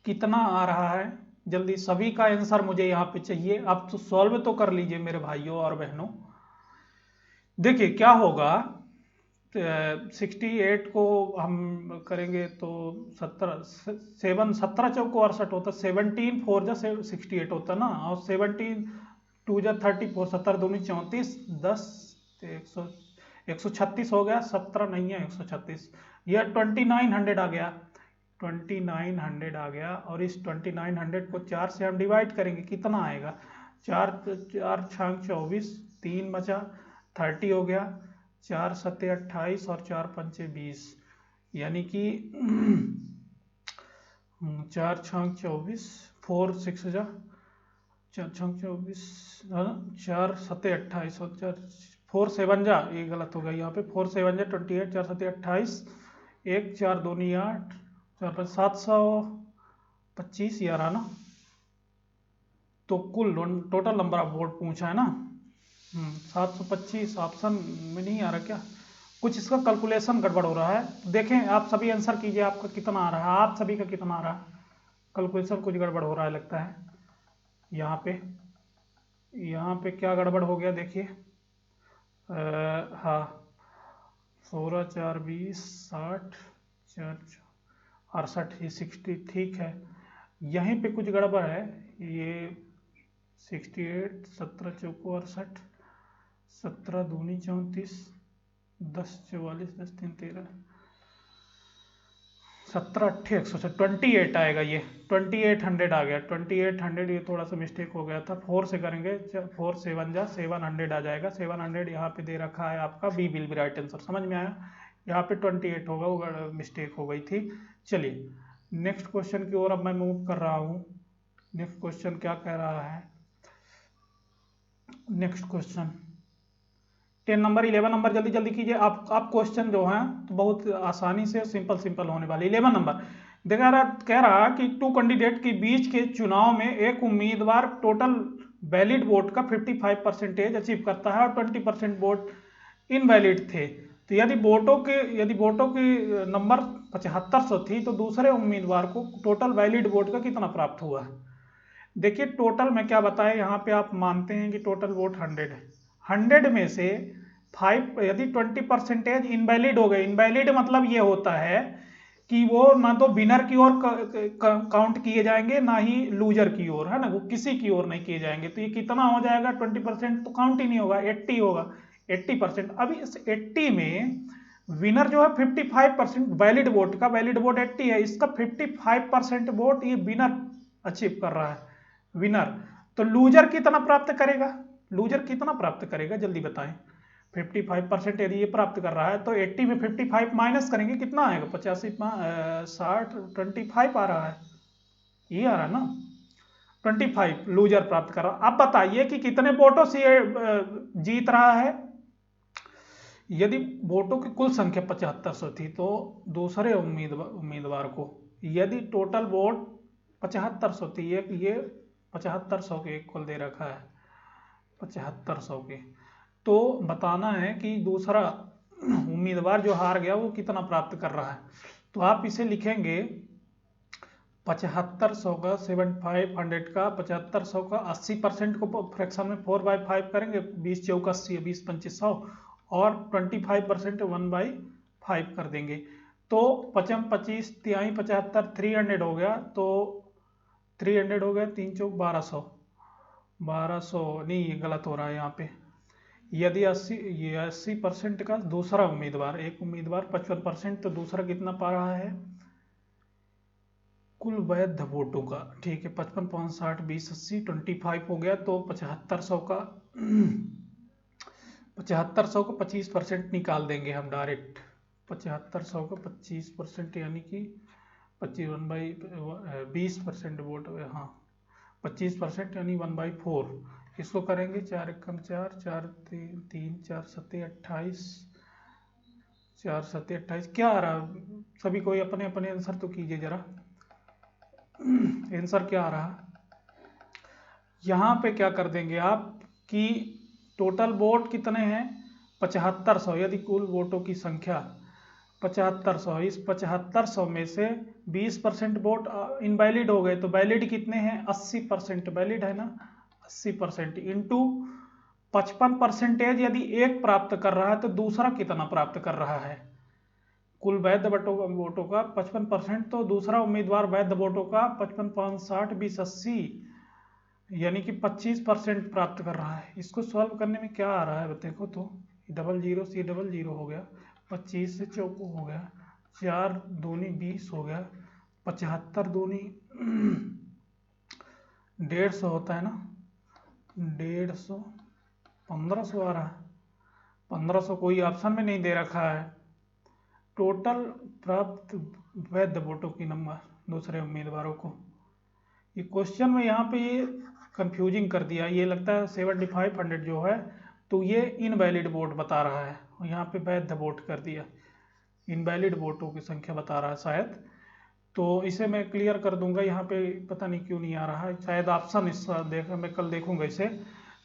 कितना आ रहा है, जल्दी सभी का आंसर मुझे यहाँ पे चाहिए। आप तो सॉल्व तो कर लीजिए मेरे भाइयों और बहनों। देखिए क्या होगा, 68 को हम करेंगे तो 17 चौको 68 होता, 17 4 जा 68 होता ना, और 17 2 जा 34, 17 दूनी 34, 10 136 हो गया, 17 नहीं है 136, यह 2900 आ गया। 2900 आ गया। और इस 2900 को 4 से हम डिवाइड करेंगे, कितना आएगा? 4×4 = 24, 3 बचा 30 हो गया, 4×7 = 28 और 4×5 = 20, यानी कि 4×6 = 24, 4×6 = 4×6 = 24, 4×7 = 28 और 4×7 = ये गलत हो गया यहाँ पे, 4×7 = 28, 4×7 = 28, 1 4 2 8, 4×5 725 ये आ रहा ना। तो कुल टोटल नंबर ऑफ वोट पूछा है ना, 725 ऑप्शन में नहीं आ रहा क्या? कुछ इसका कैलकुलेशन गड़बड़ हो रहा है। तो देखें, आप सभी आंसर कीजिए, आपका कितना आ रहा है, आप सभी का कितना आ रहा है। कैलकुलेशन कुछ गड़बड़ हो रहा है लगता है यहाँ पे क्या गड़बड़ हो गया देखिए। हाँ, 16 4 20 60 4 68 60, ठीक है। यहीं पे कुछ गड़बड़ है, ये 68, 17 चौको 68, 17 दूनी 34, 10 44, 10 3 13, 17 8 128 आएगा, ये 2800 आ गया। 2800 ये थोड़ा सा मिस्टेक हो गया था, 4 से करेंगे, 4 7 = 700 आ जाएगा। 700 यहाँ पे दे रखा है आपका, B will be right answer. समझ में आया? यहाँ पे 28 होगा, वो मिस्टेक हो गई थी। चलिए नेक्स्ट क्वेश्चन की ओर अब मैं मूव कर रहा हूँ। नेक्स्ट क्वेश्चन क्या कह रहा है? नेक्स्ट क्वेश्चन 10 नंबर 11 नंबर जल्दी जल्दी कीजिए। आप क्वेश्चन जो है तो बहुत आसानी से सिंपल होने वाले। 11 नंबर कह रहा कि 2 कैंडिडेट के बीच के चुनाव में एक उम्मीदवार टोटल वैलिड वोट का 55% अचीव करता है और 20% वोट इनवैलिड थे। तो यदि वोटों की नंबर 7500 थी तो दूसरे उम्मीदवार को टोटल वैलिड वोट का कितना प्राप्त हुआ है? देखिए टोटल में क्या बताया, यहाँ पे आप मानते हैं कि टोटल वोट 100 है। 100 में से 5 यदि 20% इनवैलिड हो गए, इनवैलिड मतलब ये होता है कि वो ना तो विनर की ओर काउंट किए जाएंगे ना ही लूजर की ओर, है ना, वो किसी की ओर नहीं किए जाएंगे। तो ये कितना हो जाएगा? 20% तो काउंट ही नहीं होगा, 80 होगा, 80%। अब इस 80 में विनर जो है 55% वैलिड वोट का, वैलिड वोट 80 है, इसका 55% वोट ये विनर अचीव कर रहा है, विनर। तो लूजर कितना प्राप्त करेगा? लूजर कितना प्राप्त करेगा जल्दी बताएं। 55% यदि ये प्राप्त कर रहा है तो 80 में 55 माइनस करेंगे, कितना आएगा? 85 60 25 आ रहा है, ये आ रहा है ना, 25 लूजर प्राप्त कर रहा। अब बताइए कि कितने वोटों से ये जीत रहा है। यदि वोटों की कुल संख्या 7500 थी तो दूसरे उम्मीदवार को यदि टोटल वोट 7500 थी, ये 7500 के इक्वल दे रखा है, 7500 के, तो बताना है कि दूसरा उम्मीदवार जो हार गया वो कितना प्राप्त कर रहा है। तो आप इसे लिखेंगे 7500 का 7500 का 7500 का 80% को फ्रैक्शन में 4/5 करेंगे, 20 चौका 80, 20 25 100, और 25% 1/5 कर देंगे। तो 55 25 तिहाई 75 300 हो गया, तो 300 हो गया, 3 चौक 1200, 1200 नहीं, ये गलत हो रहा है यहाँ पे। यदि 80% का दूसरा उम्मीदवार, एक उम्मीदवार 55%, तो दूसरा कितना पा रहा है कुल वैध वोटों का? ठीक है, 55 5 60 20 80 25 हो गया, तो 7500 का 25% निकाल देंगे हम डायरेक्ट। 7500 का 25% यानी कि 20% वोट, हाँ 25% यानी 1/4। इसको करेंगे 4 एकम 4 4 3 4 7 28, 4 7 28 क्या आ रहा? सभी कोई अपने अपने आंसर तो कीजिए जरा, आंसर क्या आ रहा? यहाँ पे क्या कर देंगे आप कि टोटल वोट कितने हैं 7500, यदि कुल वोटों की संख्या 7500, इस 7500 में से 20% वोट इनवैलिड हो गए, तो वैलिड कितने हैं? 80% वैलिड है ना, 80% इंटू 55% यदि एक प्राप्त कर रहा है तो दूसरा कितना प्राप्त कर रहा है? कुल वैध वोटों का 55%, तो दूसरा उम्मीदवार वैध वोटों का 55 5 60 20 80 यानी कि 25% प्राप्त कर रहा है। इसको सॉल्व करने में क्या आ रहा है देखो तो, 00 से 00 हो गया, 25 से चौको हो गया, 4 दूनी 20 हो गया, 75 दूनी 150 होता है ना, 150, 1500 आ रहा है, 1500 कोई ऑप्शन में नहीं दे रखा है। टोटल प्राप्त वैध वोटों की नंबर दूसरे उम्मीदवारों को, ये क्वेश्चन में यहाँ पे ये कंफ्यूजिंग कर दिया, ये लगता है 7500 जो है तो ये इनवैलिड वोट बता रहा है, और यहाँ पे वैध वोट कर दिया, इनवैलिड वोटों की संख्या बता रहा है शायद। तो इसे मैं क्लियर कर दूंगा, यहाँ पे पता नहीं क्यों नहीं आ रहा है, शायद ऑप्शन इसका देखा, मैं कल देखूंगा इसे।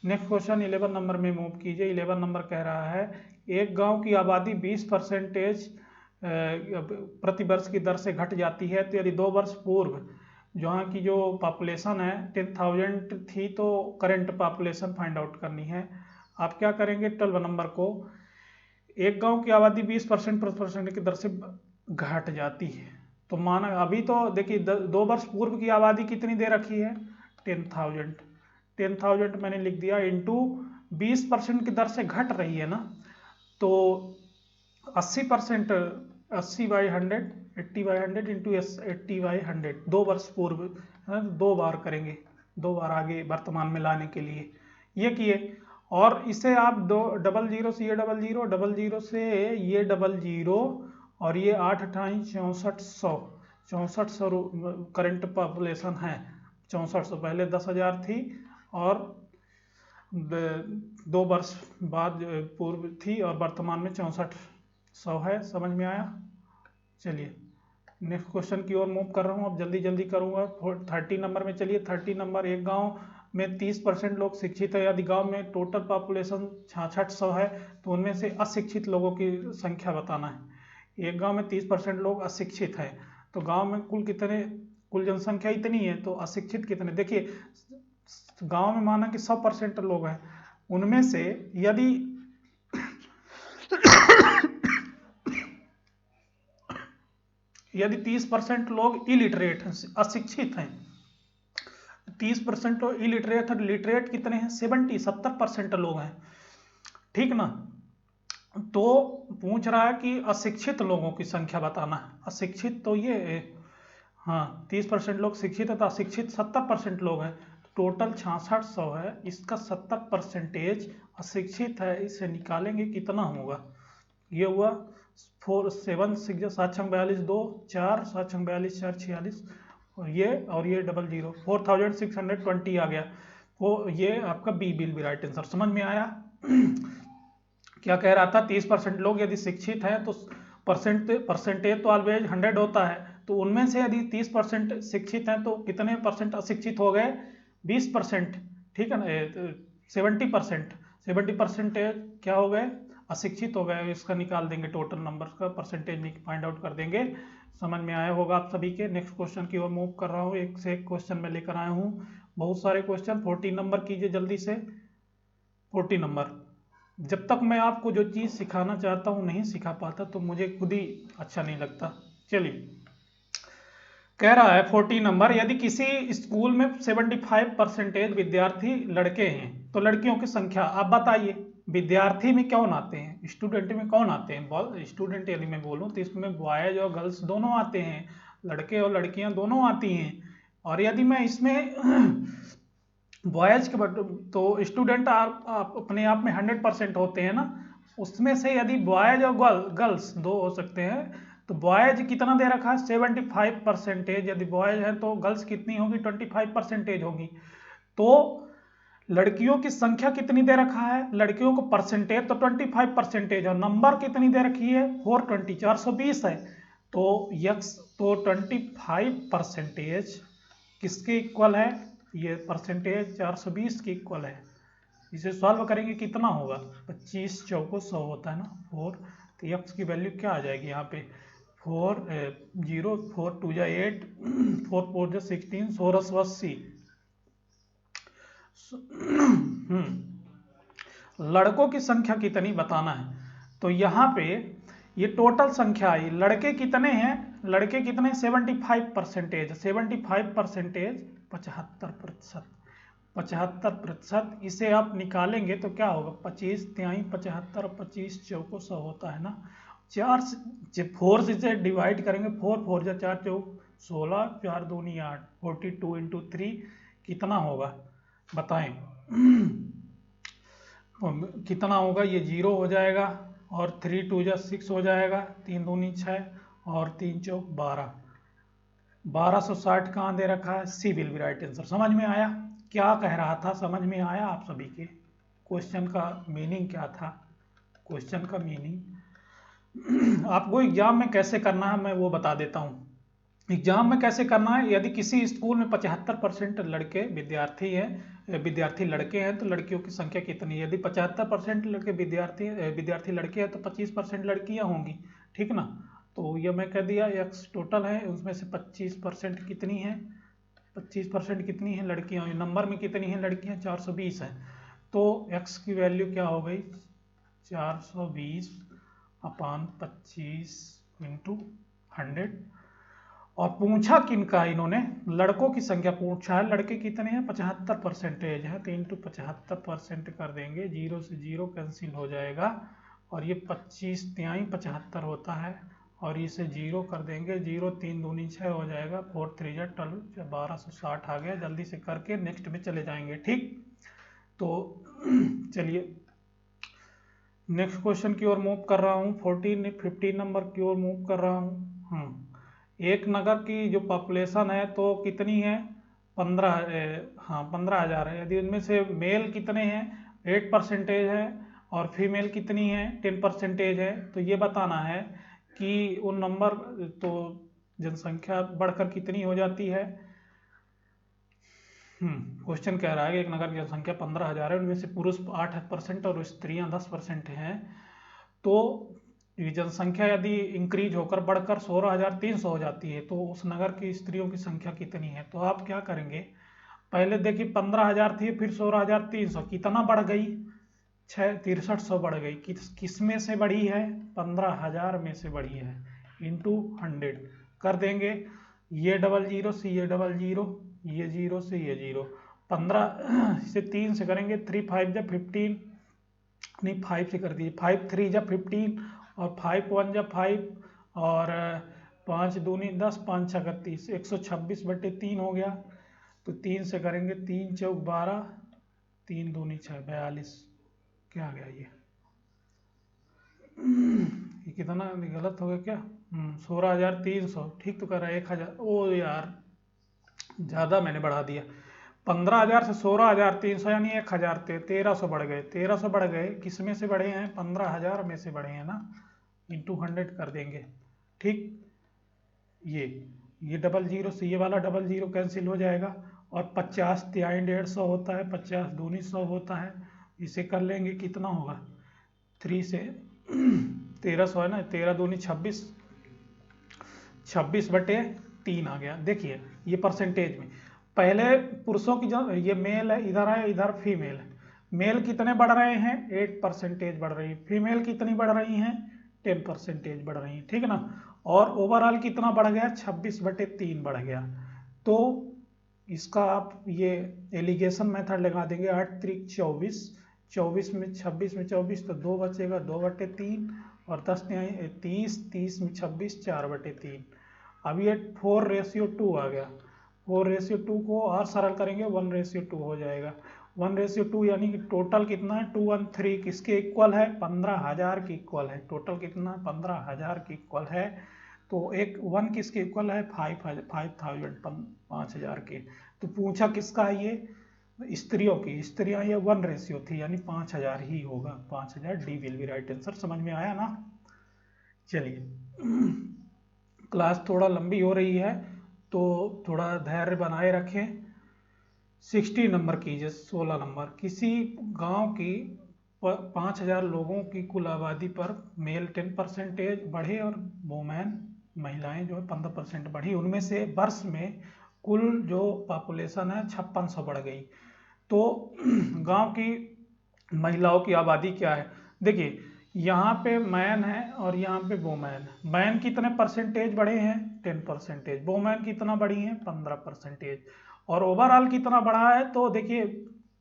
नेक्स्ट क्वेश्चन 11 नंबर में मूव कीजिए। 11 नंबर कह रहा है एक गांव की आबादी 20% प्रति वर्ष की दर से घट जाती है, तो यदि 2 वर्ष पूर्व जहाँ की जो पॉपुलेशन है 10,000 थी तो करंट पॉपुलेशन फाइंड आउट करनी है। आप क्या करेंगे, 12 नंबर को, एक गांव की आबादी 20% की दर से घट जाती है, तो माना अभी तो देखिए 2 वर्ष पूर्व की आबादी कितनी दे रखी है 10,000, 10,000 मैंने लिख दिया इंटू 20% की दर से घट रही है ना, तो 80%, 80/100, 80/100 इंटू 80/100, 2 वर्ष पूर्व, 2 बार करेंगे, 2 बार आगे वर्तमान में लाने के लिए ये किए। और इसे आप 00 से ये 00, 00 से ये 00, और ये 8 × 6400, 6400 करंट पॉपुलेशन है, 6400 पहले 10,000 थी और 2 वर्ष बाद पूर्व थी और वर्तमान में 6400 है। समझ में आया? चलिए नेक्स्ट क्वेश्चन की ओर मूव कर रहा हूँ, अब जल्दी जल्दी करूँगा। 30 नंबर में चलिए। 30 नंबर, एक गांव में 30% लोग शिक्षित है, यदि गांव में टोटल पॉपुलेशन 6600 है तो उनमें से अशिक्षित लोगों की संख्या बताना है। एक गांव में 30% लोग अशिक्षित हैं, तो गांव में कुल कितने, कुल जनसंख्या इतनी है तो अशिक्षित कितने, देखिए गांव में माना कि 100% लोग हैं, उनमें से यदि यदि 30% लोग इलिटरेट हैं, अशिक्षित हैं, 30% लोग इलिटरेट हैं, लिटरेट कितने हैं 70% लोग हैं, ठीक ना। तो पूछ रहा है कि अशिक्षित लोगों की संख्या बताना है। अशिक्षित तो ये, हाँ 30% लोग शिक्षित है तो अशिक्षित 70% लोग हैं, टोटल 6600 है, इसका 70% अशिक्षित है, इसे निकालेंगे कितना होगा, ये हुआ 4 7 6 7 6 42 2 4 7 6 42 4 46, और ये 00 4620 आ गया, वो ये आपका B will be right answer. समझ में आया? क्या कह रहा था, 30% लोग यदि शिक्षित हैं तो परसेंटेज तो ऑलवेज 100 होता है, तो उनमें से यदि 30% शिक्षित हैं तो कितने परसेंट अशिक्षित हो गए, 20%, ठीक है ना, 70% क्या हो गए, अशिक्षित हो गए। इसका निकाल देंगे, टोटल नंबर का परसेंटेज फाइंड आउट कर देंगे। समझ में आया होगा आप सभी के। नेक्स्ट क्वेश्चन की ओर मूव कर रहा हूँ, एक से एक क्वेश्चन में लेकर आया हूँ, बहुत सारे क्वेश्चन। 14 नंबर कीजिए जल्दी से। 14 नंबर, जब तक मैं आपको जो चीज़ सिखाना चाहता हूँ नहीं सिखा पाता तो मुझे खुद ही अच्छा नहीं लगता। चलिए, कह रहा है 14 नंबर, यदि किसी स्कूल में 75% विद्यार्थी लड़के हैं तो लड़कियों की संख्या आप बताइए। विद्यार्थी में कौन आते हैं, स्टूडेंट में कौन आते हैं, स्टूडेंट यदि मैं बोलूं तो इसमें बॉयज और गर्ल्स दोनों आते हैं, लड़के और लड़कियां दोनों आती हैं। और यदि मैं इसमें बॉयज के तो स्टूडेंट आप अपने आप में 100% होते हैं ना, उसमें से यदि बॉयज और गर्ल्स दो हो सकते हैं, तो बॉयज कितना दे रखा है 75%, यदि बॉयज है तो गर्ल्स कितनी होगी 25% होगी। तो लड़कियों की संख्या कितनी दे रखा है, लड़कियों को परसेंटेज तो 25% और नंबर कितनी दे रखी है 420, 420 है, तो यक्स तो 25% किसके इक्वल है, ये परसेंटेज 420 के इक्वल है। इसे सॉल्व करेंगे कितना होगा, 25 चौको 100 होता है ना 4, तो यक्स की वैल्यू क्या आ जाएगी यहाँ पे 4 0 4 2 8 4 4 16 16 80। लड़कों की संख्या कितनी बताना है, तो यहाँ पे ये टोटल संख्या आई, लड़के कितने हैं, लड़के कितने 75%, 75% 75%, इसे आप निकालेंगे तो क्या होगा 25 तिहाई 75, 25 चौको 100 होता है ना, 4 से 4 से डिवाइड करेंगे, 4 4 4 चौक 16, 4 दूनी 8, 42 इंटू 3 कितना होगा बताएं। कितना होगा, ये 0 हो जाएगा और 3 2 जा 6 हो जाएगा, 3 दूनी 6 और 3 चौक 12, 1260 कहाँ दे रखा है, सी विल बी राइट आंसर। समझ में आया क्या कह रहा था, समझ में आया आप सभी के क्वेश्चन का मीनिंग क्या था, क्वेश्चन का मीनिंग आपको एग्जाम में कैसे करना है मैं वो बता देता हूँ। एग्जाम में कैसे करना है, यदि किसी स्कूल में 75% लड़के विद्यार्थी लड़के हैं तो लड़कियों की संख्या कितनी है। यदि 75% लड़के विद्यार्थी लड़के हैं तो 25% लड़कियां होंगी, ठीक ना। तो ये मैं कह दिया x टोटल है, उसमें से 25% कितनी है, 25% कितनी है लड़कियां, नंबर में कितनी है लड़कियां, 420 है। तो x की वैल्यू क्या हो गई, 420 अपान 25 इंटू 100। और पूछा किनका, इन्होंने लड़कों की संख्या पूछा है, लड़के कितने हैं 75% है, तो इंटू 75% कर देंगे, 0 से 0 कैंसिल हो जाएगा और ये 25 तिहाई 75 होता है और इसे 0 कर देंगे, 0 3 दूनी 6 हो जाएगा, 4 3 जा 12, 1260 आ गया। जल्दी से करके नेक्स्ट में चले जाएंगे, ठीक। तो चलिए नेक्स्ट क्वेश्चन की ओर मूव कर रहा हूँ, 15 नंबर की ओर मूव कर रहा हूँ। एक नगर की जो पॉपुलेशन है तो कितनी है, 15,000 है। यदि उनमें से मेल कितने हैं 8% है और फीमेल कितनी है 10% है, तो ये बताना है कि उन नंबर तो जनसंख्या बढ़कर कितनी हो जाती है। क्वेश्चन कह रहा है कि एक नगर की जनसंख्या 15,000 है, उनमें से पुरुष 8% और स्त्रियां 10% हैं। तो जनसंख्या यदि इंक्रीज होकर बढ़कर 16,300 हो जाती है तो उस नगर की स्त्रियों की संख्या कितनी है। तो आप क्या करेंगे, पहले देखिए 15,000 थी, फिर 16,300, कितना बढ़ गई, 6300 बढ़ गई। किस में से बढ़ी है, 15,000 में से बढ़ी है, इंटू 100 कर देंगे। ये 00 से ये 00, ये 0 से ये 0, 15 से 3 से करेंगे, 3 5 जा 15, नहीं 5 से कर दीजिए, 5 3 जा 15 और 5 1 जा 5 और 5 दूनी 10, 5 6 31, 126/3 हो गया। तो 3 से करेंगे, 3 चौक 12, 3 दूनी 6 42, क्या आ गया ये कितना गलत हो गया क्या, 16,300, ठीक तो कर रहा है 1,000, ओ यार ज़्यादा मैंने बढ़ा दिया, 15,000 से 16,300 यानी 1,000 1300 बढ़ गए, 1300 बढ़ गए, किस में से बढ़े हैं, 15,000 में से बढ़े हैं ना, इंटू 100 कर देंगे, ठीक। ये 00 से ये वाला 00 कैंसिल हो जाएगा और 50 तिहाई 150 होता है, 50 दूनी 100 होता है, इसे कर लेंगे, कितना होगा 3 से 1300 है ना, 13 दूनी 26, 26/3 आ गया। देखिए ये परसेंटेज में पहले पुरुषों की जो ये मेल है इधर है, इधर फीमेल है, मेल कितने बढ़ रहे हैं 8% बढ़ रही है, फीमेल कितनी बढ़ रही हैं 10% बढ़ रही है, ठीक है ना। और ओवरऑल कितना बढ़ गया 26/3 बढ़ गया। तो इसका आप ये एलिगेशन मेथड लगा देंगे, 8 3 24, 24 में 26 में 24 तो 2 बचेगा, 2/3 और 10 30, 30 में 26 4/3। अब ये 4:2 आ गया, 4:2 को और सरल करेंगे 1:2 हो जाएगा, 1:2 यानी कि टोटल कितना है 213 किसके इक्वल है, 15,000 के इक्वल है। टोटल कितना 15,000 के इक्वल है। तो एक 1 किसके इक्वल है 5,000, 5,000 के। तो पूछा किसका है ये स्त्रियों की, स्त्रियां ये 1:2 थी यानी 5,000 ही होगा, 5,000 D will be right answer. समझ में आया ना। चलिए क्लास थोड़ा लंबी हो रही है तो थोड़ा धैर्य बनाए रखें। 60 नंबर कीजिए, 16 नंबर, किसी गांव की 5,000 लोगों की कुल आबादी पर मेल 10% बढ़े और वुमेन महिलाएं जो है 15% बढ़ी, उनमें से वर्ष में कुल जो पॉपुलेशन है 5600 बढ़ गई। तो गांव की महिलाओं की आबादी क्या है, देखिए यहाँ पे मैन है और यहाँ पे वुमेन। मैन कितने परसेंटेज बढ़े हैं 10%, वुमेन कितना बढ़ी है 15%, और ओवरऑल कितना बढ़ा है तो देखिए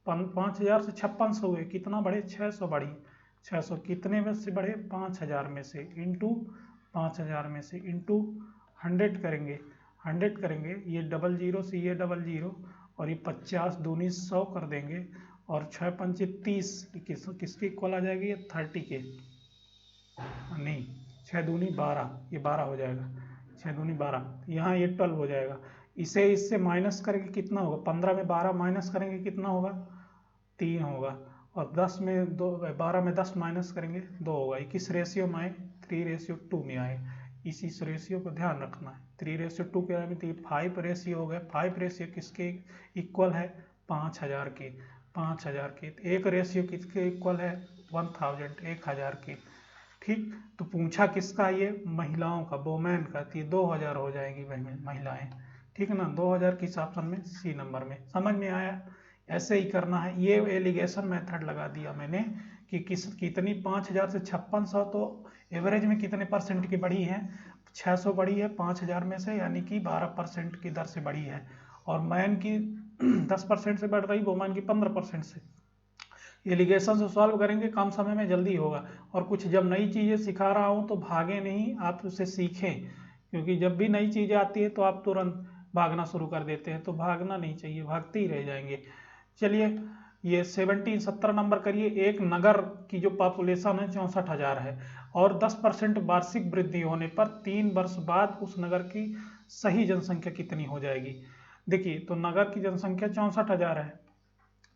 5,000 से 5600 हुए, कितना बढ़े 600 बढ़ी, 600 कितने में से बढ़े 5,000 में से, इंटू 5,000 में से इंटू 100 करेंगे 100 करेंगे, ये डबल जीरो से ये डबल जीरो, और ये 50 दूनी 100 कर देंगे, और 6 पंचे 30, किसके इक्वल आ जाएगी, ये 30 के, नहीं 6 दूनी 12, ये 12 हो जाएगा, 6 दूनी 12, यहाँ ये 12 हो जाएगा। इसे इससे माइनस करेंगे कितना होगा, 15 में 12 माइनस करेंगे कितना होगा, 3 होगा, और 10 में 2, 12 में 10 माइनस करेंगे 2 होगा। ये किस रेशियो में आए, 3:2 में आए। इसी रेशियो को ध्यान रखना है, 3:2 के में 5 रेशियो हो गया। 5 रेशियो किसके इक्वल है, 5000 के, 5000 के। एक रेशियो किसके इक्वल है, 1000, 1000 के। ठीक, तो पूछा किसका, ये महिलाओं का, वोमेन का, तो ये 2000 हो जाएगी महिलाएं। ठीक है ना, 2000 किस ऑप्शन में, सी नंबर में। समझ में आया, ऐसे ही करना है। ये एलिगेशन मेथड लगा दिया मैंने कि कितनी 5000 से 5600, तो एवरेज में कितने परसेंट की बढ़ी है, 600 बढ़ी है 5000 में से, यानी कि 12% की दर से बढ़ी है। और मैन की 10% से बढ़ रही, वोमेन की 15% से। एलिगेशन से सॉल्व करेंगे, कम समय में जल्दी होगा। और कुछ जब नई चीज़ें सिखा रहा हूँ तो भागे नहीं, आप उसे सीखें, क्योंकि जब भी नई चीज़ें आती है तो आप तुरंत भागना शुरू कर देते हैं, तो भागना नहीं चाहिए, भागते ही रह जाएंगे। चलिए, ये 70 नंबर करिए। एक नगर की जो पॉपुलेशन है 64,000 है, और 10% वार्षिक वृद्धि होने पर 3 वर्ष बाद उस नगर की सही जनसंख्या कितनी हो जाएगी। देखिए, तो नगर की जनसंख्या 64,000 है,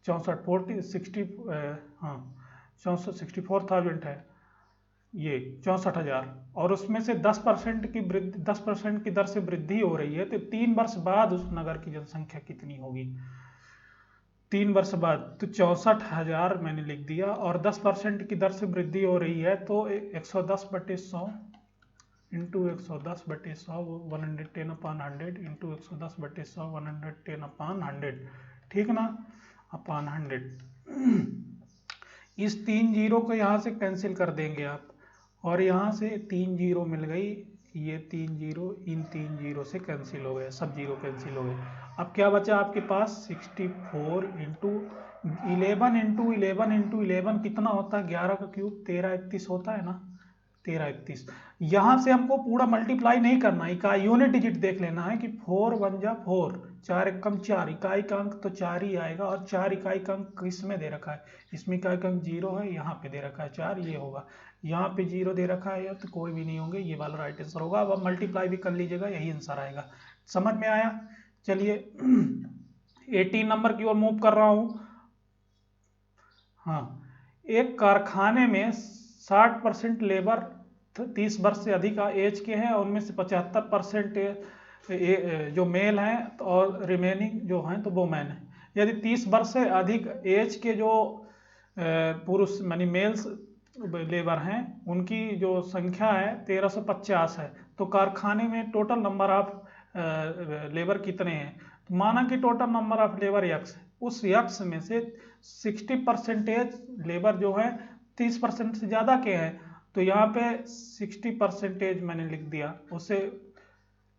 64,000 है, ये 64,000, और उसमें से 10% की दर से वृद्धि हो रही है, तो 3 वर्ष बाद उस नगर की जनसंख्या कितनी होगी। 3 वर्ष बाद, तो 64,000 मैंने लिख दिया, और 10% की दर से वृद्धि हो रही है, तो 110/100 इंटू 110/100, 110/100 इंटू 110/100, 110/100, ठीक ना, अपॉन 100। इस 3 जीरो को यहाँ से कैंसिल कर देंगे आप, और यहाँ से 3 जीरो मिल गई, ये 3 जीरो इन 3 जीरो से कैंसिल हो गए, सब जीरो कैंसिल हो गए। अब क्या बचा आपके पास, 64 इंटू 11 इंटू 11 इंटू 11 कितना होता है, 11 का क्यूब 1331 होता है ना, 1331। यहाँ से हमको पूरा मल्टीप्लाई नहीं करना, इकाई यूनिट डिजिट देख लेना है कि 4 1 जा 4, 4 एकम 4, इकाई का अंक तो 4 ही आएगा, और 4 इकाई का अंक किसमें दे रखा है, इसमें इकाई का अंक 0 है, यहाँ पे दे रखा है 4, ये होगा। यहाँ पे 0 दे रखा है, या तो कोई भी नहीं होंगे, ये वाला राइट आंसर होगा। अब मल्टीप्लाई भी कर लीजिएगा, यही आंसर आएगा। समझ में आया। चलिए 18 नंबर की ओर मूव कर रहा हूँ। हाँ, एक कारखाने में 60% लेबर 30 वर्ष से अधिक एज के हैं, और उनमें से 75% जो मेल हैं, और रिमेनिंग जो हैं तो वोमेन हैं। यदि 30 वर्ष से अधिक एज के जो पुरुष मानी मेल्स लेबर हैं, उनकी जो संख्या है 1350 है, तो कारखाने में टोटल नंबर ऑफ लेबर कितने हैं। तो माना कि total number of labour x है, उस यक्स में से 60% लेबर जो है 30% से ज़्यादा के हैं, तो यहाँ पे 60% मैंने लिख दिया, उसे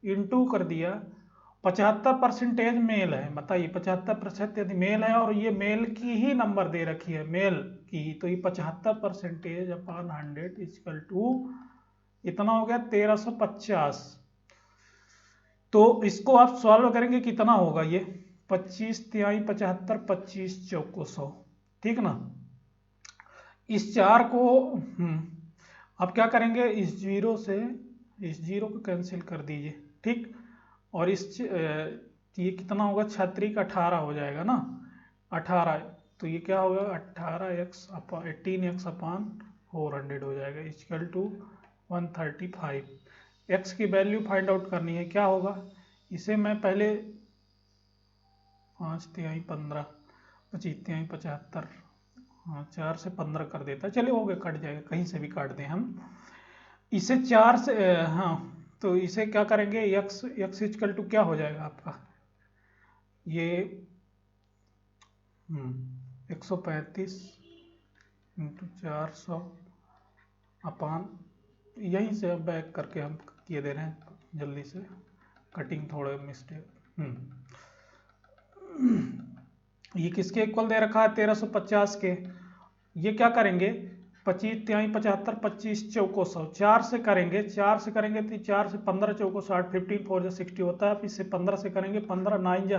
इंटू कर दिया। 75% मेल है, बताइए 75% यदि मेल है, और ये मेल की ही नंबर दे रखी है, मेल की ही, तो ये 75% अपॉन 100 इक्वल टू इतना हो गया 1350। तो इसको आप सॉल्व करेंगे, कितना होगा ये, 25 तिहाई 75, 25 चौको 100, ठीक ना। इस 4 को अब क्या करेंगे, इस जीरो से इस जीरो को कैंसिल कर दीजिए, ठीक। और इस ये कितना होगा, 36 का 18 हो जाएगा ना, 18, तो ये क्या होगा 18x 18x अपॉन 400 हो जाएगा, इक्वल टू 135। x की वैल्यू फाइंड आउट करनी है, क्या होगा, इसे मैं पहले 5 तिहाई 15, 25 तिहाई 75, हाँ 4 से 15 कर देता, चलिए हो गया, कट जाएगा, कहीं से भी काट दें हम इसे 4 से, हाँ तो इसे क्या करेंगे, x इक्वल टू क्या हो जाएगा आपका, ये 135 इंटू 400 अपान, यहीं से बैक करके हम किए दे रहे हैं, जल्दी से कटिंग थोड़े मिस्टेक। ये किसके इक्वल दे रखा है, 1350 के। ये क्या करेंगे, 25 तिहाई 75, 25 चौको 100, 4 से करेंगे, 4 से करेंगे तो 4 से 15 चौको 60, 15 4 जा 60 होता है। अब इससे 15 से करेंगे, 15 9 जा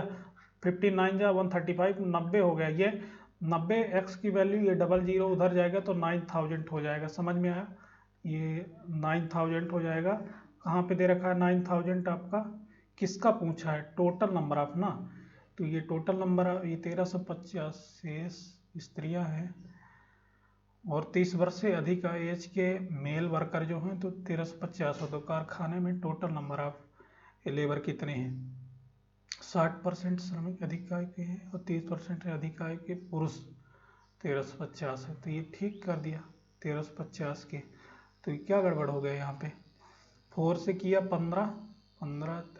15 9 जा 135, 90 हो गया। ये 90 एक्स की वैल्यू, ये डबल जीरो उधर जाएगा तो 9000 हो जाएगा। समझ में आया? ये 9000 हो जाएगा। कहाँ पे दे रखा है 9000 आपका? किसका पूछा है? टोटल नंबर ऑफ ना, तो ये टोटल नंबर, ये 1350 शेष स्त्रियां हैं और 30 वर्ष से अधिक एज के मेल वर्कर जो हैं तो 1350 हो। तो कारखाने में टोटल नंबर ऑफ लेबर कितने हैं? 60% श्रमिक अधिक आय के हैं और 30% अधिक आय के पुरुष 1350 है। तो ये ठीक कर दिया 1350 के। तो ये क्या गड़बड़ हो गया यहाँ पे? 4 से किया 15,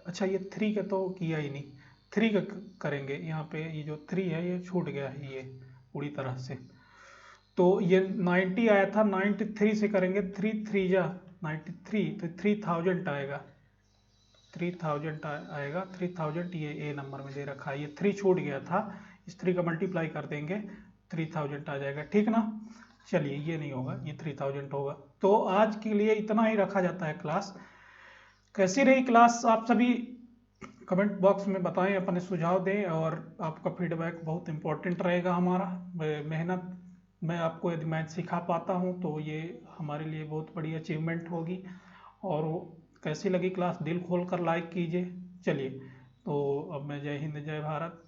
अच्छा ये 3 का तो किया ही नहीं, 3 का करेंगे। यहाँ पे ये जो 3 है ये छूट गया है ये पूरी तरह से। तो ये 90 आया था, 93 से करेंगे, 3 3 जा 93, तो 3000 आएगा, 3000 आएगा। 3000 ये ए नंबर में दे रखा है, ये 3 छूट गया था, इस 3 का मल्टीप्लाई कर देंगे 3000 आ जाएगा। ठीक ना? चलिए ये नहीं होगा, ये 3000 होगा। तो आज के लिए इतना ही रखा जाता है क्लास। कैसी रही क्लास आप सभी कमेंट बॉक्स में बताएं, अपने सुझाव दें, और आपका फीडबैक बहुत इंपॉर्टेंट रहेगा हमारा। मेहनत मैं आपको यदि मैथ सिखा पाता हूं तो ये हमारे लिए बहुत बड़ी अचीवमेंट होगी। और कैसी लगी क्लास दिल खोल कर लाइक कीजिए। चलिए, तो अब मैं जय हिंद जय भारत।